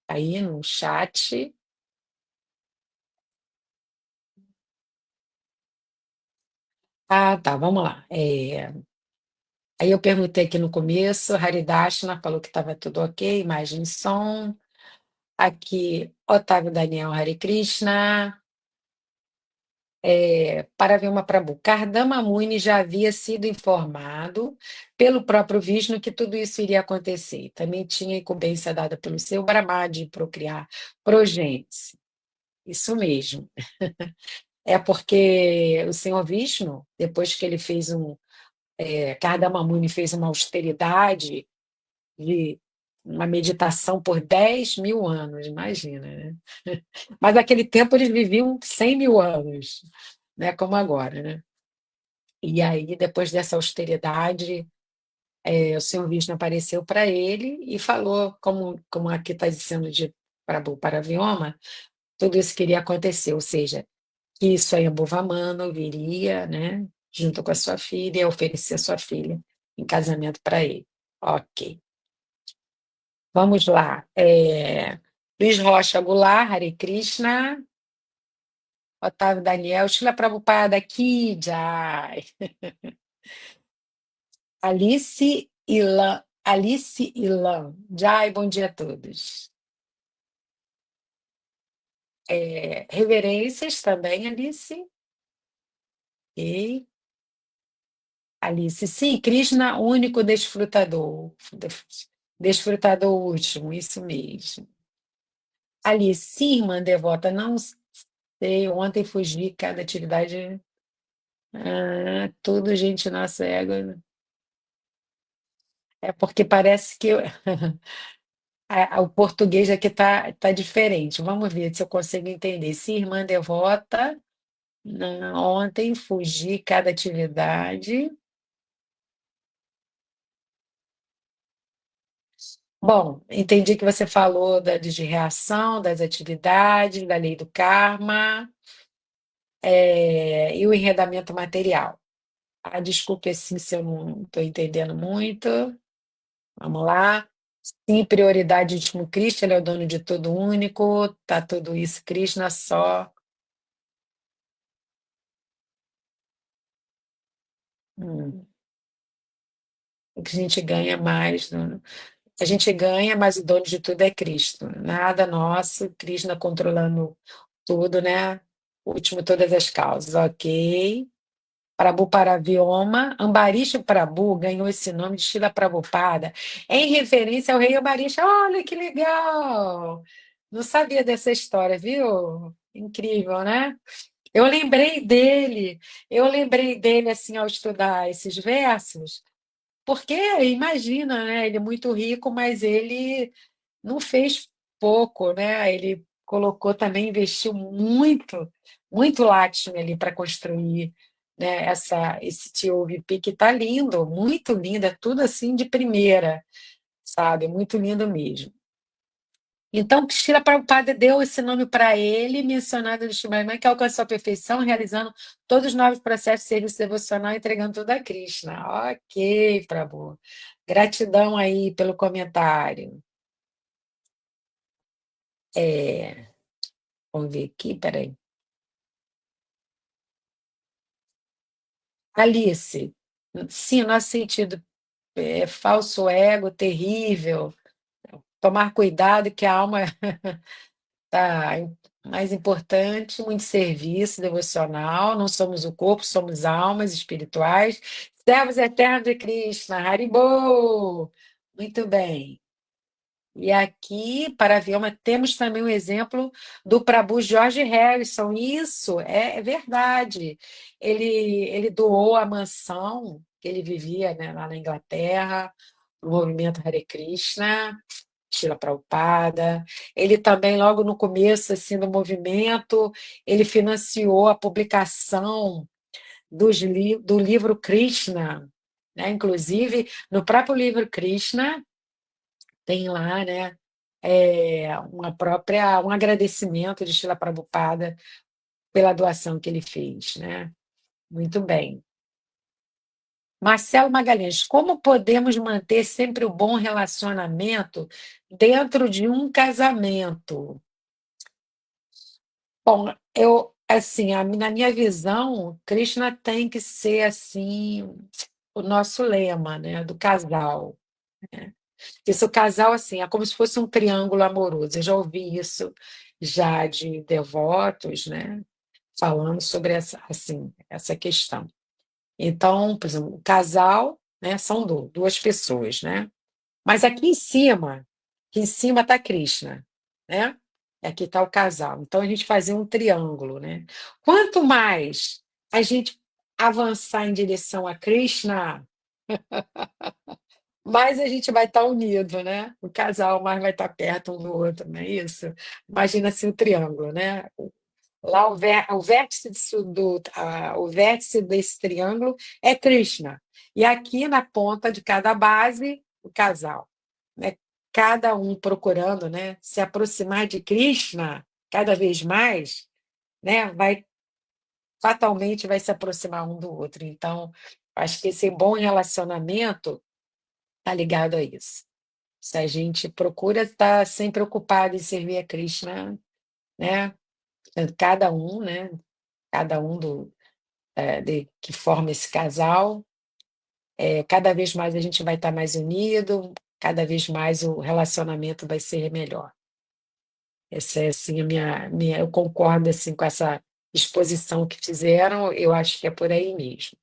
aí no chat. Ah, tá, vamos lá. Aí eu perguntei aqui no começo, Haridashna falou que estava tudo ok, imagem e som. Aqui, Otávio Daniel Hare Krishna. Para ver uma Prabhu. Kardama Muni já havia sido informado pelo próprio Vishnu que tudo isso iria acontecer. Também tinha incumbência dada pelo seu Brahma de procriar progênitos. Isso mesmo. É porque o senhor Vishnu, depois que ele fez Kardama Muni fez uma austeridade de uma meditação por 10.000 anos, imagina, né? Mas naquele tempo eles viviam 100.000 anos, né? Como agora, né? E aí, depois dessa austeridade, o senhor Vishnu apareceu para ele e falou, como aqui está dizendo de Prabhu Paravyoma, tudo isso que iria acontecer, ou seja, que isso aí Ambuvamana viria, né, junto com a sua filha, e oferecer a sua filha em casamento para ele. Ok. Vamos lá. Luiz Rocha Goulart, Hare Krishna. Otávio Daniel, Shila Prabhupada, Ki Jai. Alice Ilan. Jai, bom dia a todos. Reverências também, Alice. Ok. Alice, sim, Krishna, único desfrutador. Desfrutador último, isso mesmo. Alice, sim, irmã devota, não sei, ontem fugi, cada atividade. Ah, tudo, gente, nossa égua. É porque parece que o português aqui tá diferente. Vamos ver se eu consigo entender. Sim, irmã devota, ontem fugi, cada atividade. Bom, entendi que você falou de reação, das atividades, da lei do karma, e o enredamento material. Ah, desculpe assim se eu não estou entendendo muito. Vamos lá. Sim, prioridade último Cristo, ele é o dono de tudo único, tá tudo isso, Krishna só. hum, o que a gente ganha mais, né? A gente ganha, mas o dono de tudo é Cristo. Nada nosso, Krishna controlando tudo, né? O último, todas as causas, ok. Prabhu Paravioma, Ambarish Prabhu ganhou esse nome de Srila Prabhupada em referência ao rei Ambarish. Olha que legal! Não sabia dessa história, viu? Incrível, né? Eu lembrei dele assim ao estudar esses versos, porque imagina, né? Ele é muito rico, mas ele não fez pouco, né? Ele colocou também, investiu muito, muito Lakshmi ali para construir, né, esse TOVP que está lindo, muito lindo, é tudo assim de primeira, sabe? Muito lindo mesmo. Então, Srila Prabhupada deu esse nome para ele, mencionado no Shriman, que alcançou a perfeição, realizando todos os novos processos de serviço devocional, entregando tudo a Krishna. Ok, Prabhu. Gratidão aí pelo comentário. É, vamos ver aqui, peraí. Alice, sim, nosso sentido é falso ego, terrível. Tomar cuidado que a alma está mais importante, muito serviço devocional. Não somos o corpo, somos almas espirituais. Servos eternos de Krishna, Haribo! Muito bem. E aqui, para Vilma, temos também o exemplo do Prabhu George Harrison. Isso é verdade. Ele doou a mansão que ele vivia, né, lá na Inglaterra, o movimento Hare Krishna, Srila Prabhupada. Ele também, logo no começo assim, do movimento, ele financiou a publicação do livro Krishna, né? Inclusive, no próprio livro Krishna, tem lá, né, um agradecimento de Srila Prabhupada pela doação que ele fez, né? Muito bem. Marcelo Magalhães, como podemos manter sempre o bom relacionamento dentro de um casamento? Bom, eu, assim, na minha visão, Krishna tem que ser, assim, o nosso lema, né, do casal, né? Esse o casal, assim, é como se fosse um triângulo amoroso. Eu já ouvi isso já de devotos, né, falando sobre essa, assim, essa questão. Então, por exemplo, o casal, né, são duas pessoas, né? Mas aqui em cima está Krishna, né? E aqui está o casal. Então a gente fazia um triângulo, né? Quanto mais a gente avançar em direção a Krishna, mais a gente vai estar unido, né? O casal mais vai estar perto um do outro, não é isso? Imagina assim o triângulo, né? Lá o vértice, o vértice desse triângulo é Krishna. E aqui na ponta de cada base, o casal, né? Cada um procurando, né, se aproximar de Krishna cada vez mais, né, fatalmente vai se aproximar um do outro. Então, acho que esse bom relacionamento está ligado a isso. Se a gente procura estar sempre ocupado em servir a Krishna, né, cada um, né, cada um que forma esse casal, cada vez mais a gente vai estar mais unido, cada vez mais o relacionamento vai ser melhor. Essa é assim eu concordo assim com essa exposição que fizeram, eu acho que é por aí mesmo.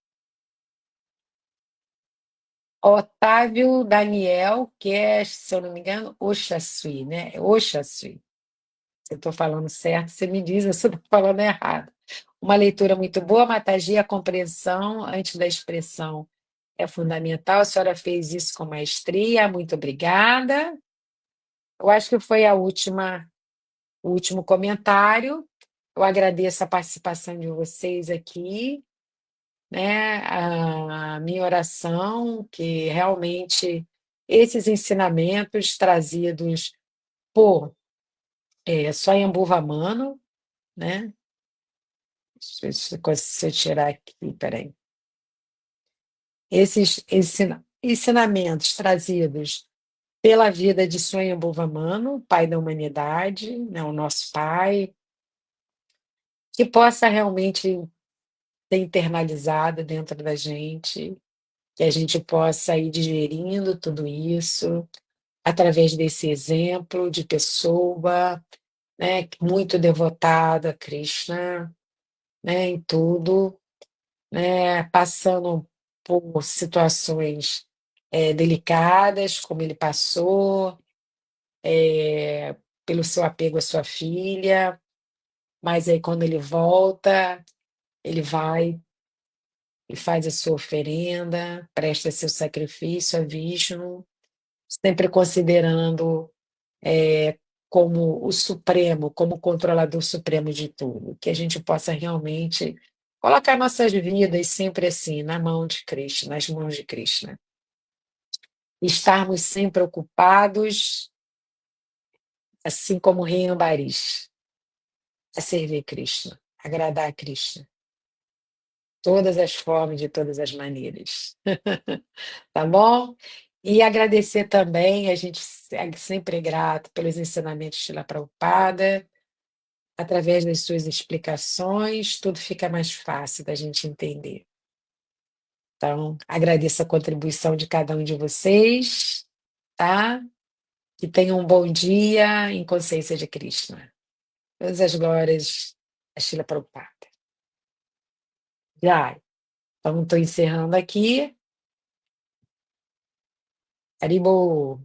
Otávio Daniel, que é, se eu não me engano, Oxaçui, né? É Oxaçui. Se eu estou falando certo, você me diz se eu estou falando errado. Uma leitura muito boa, Matagia, a compreensão antes da expressão é fundamental. A senhora fez isso com maestria, muito obrigada. Eu acho que foi o último comentário. Eu agradeço a participação de vocês aqui, né? A minha oração, que realmente esses ensinamentos trazidos por Swayambhuva Mano, né? Se eu tirar aqui, peraí. Esses ensinamentos trazidos pela vida de Swayambhuva Mano, pai da humanidade, né, o nosso pai, que possa realmente ser internalizado dentro da gente, que a gente possa ir digerindo tudo isso através desse exemplo de pessoa, né, muito devotada a Krishna, né, em tudo, né, passando por situações delicadas, como ele passou, pelo seu apego à sua filha, mas aí quando ele volta, ele vai e faz a sua oferenda, presta seu sacrifício a Vishnu, sempre considerando como o Supremo, como o controlador supremo de tudo, que a gente possa realmente colocar nossas vidas sempre assim, na mão de Krishna, nas mãos de Krishna. Estarmos sempre ocupados, assim como o rei Ambarish, a servir Krishna, agradar a Krishna, todas as formas, de todas as maneiras. Tá bom? E agradecer também, a gente segue sempre grato pelos ensinamentos de Shila Prabhupada, através das suas explicações, tudo fica mais fácil da gente entender. Então, agradeço a contribuição de cada um de vocês, tá? Que tenham um bom dia em consciência de Krishna. Todas as glórias a Shila Prabhupada. Já. Então, estou encerrando aqui. Haribo.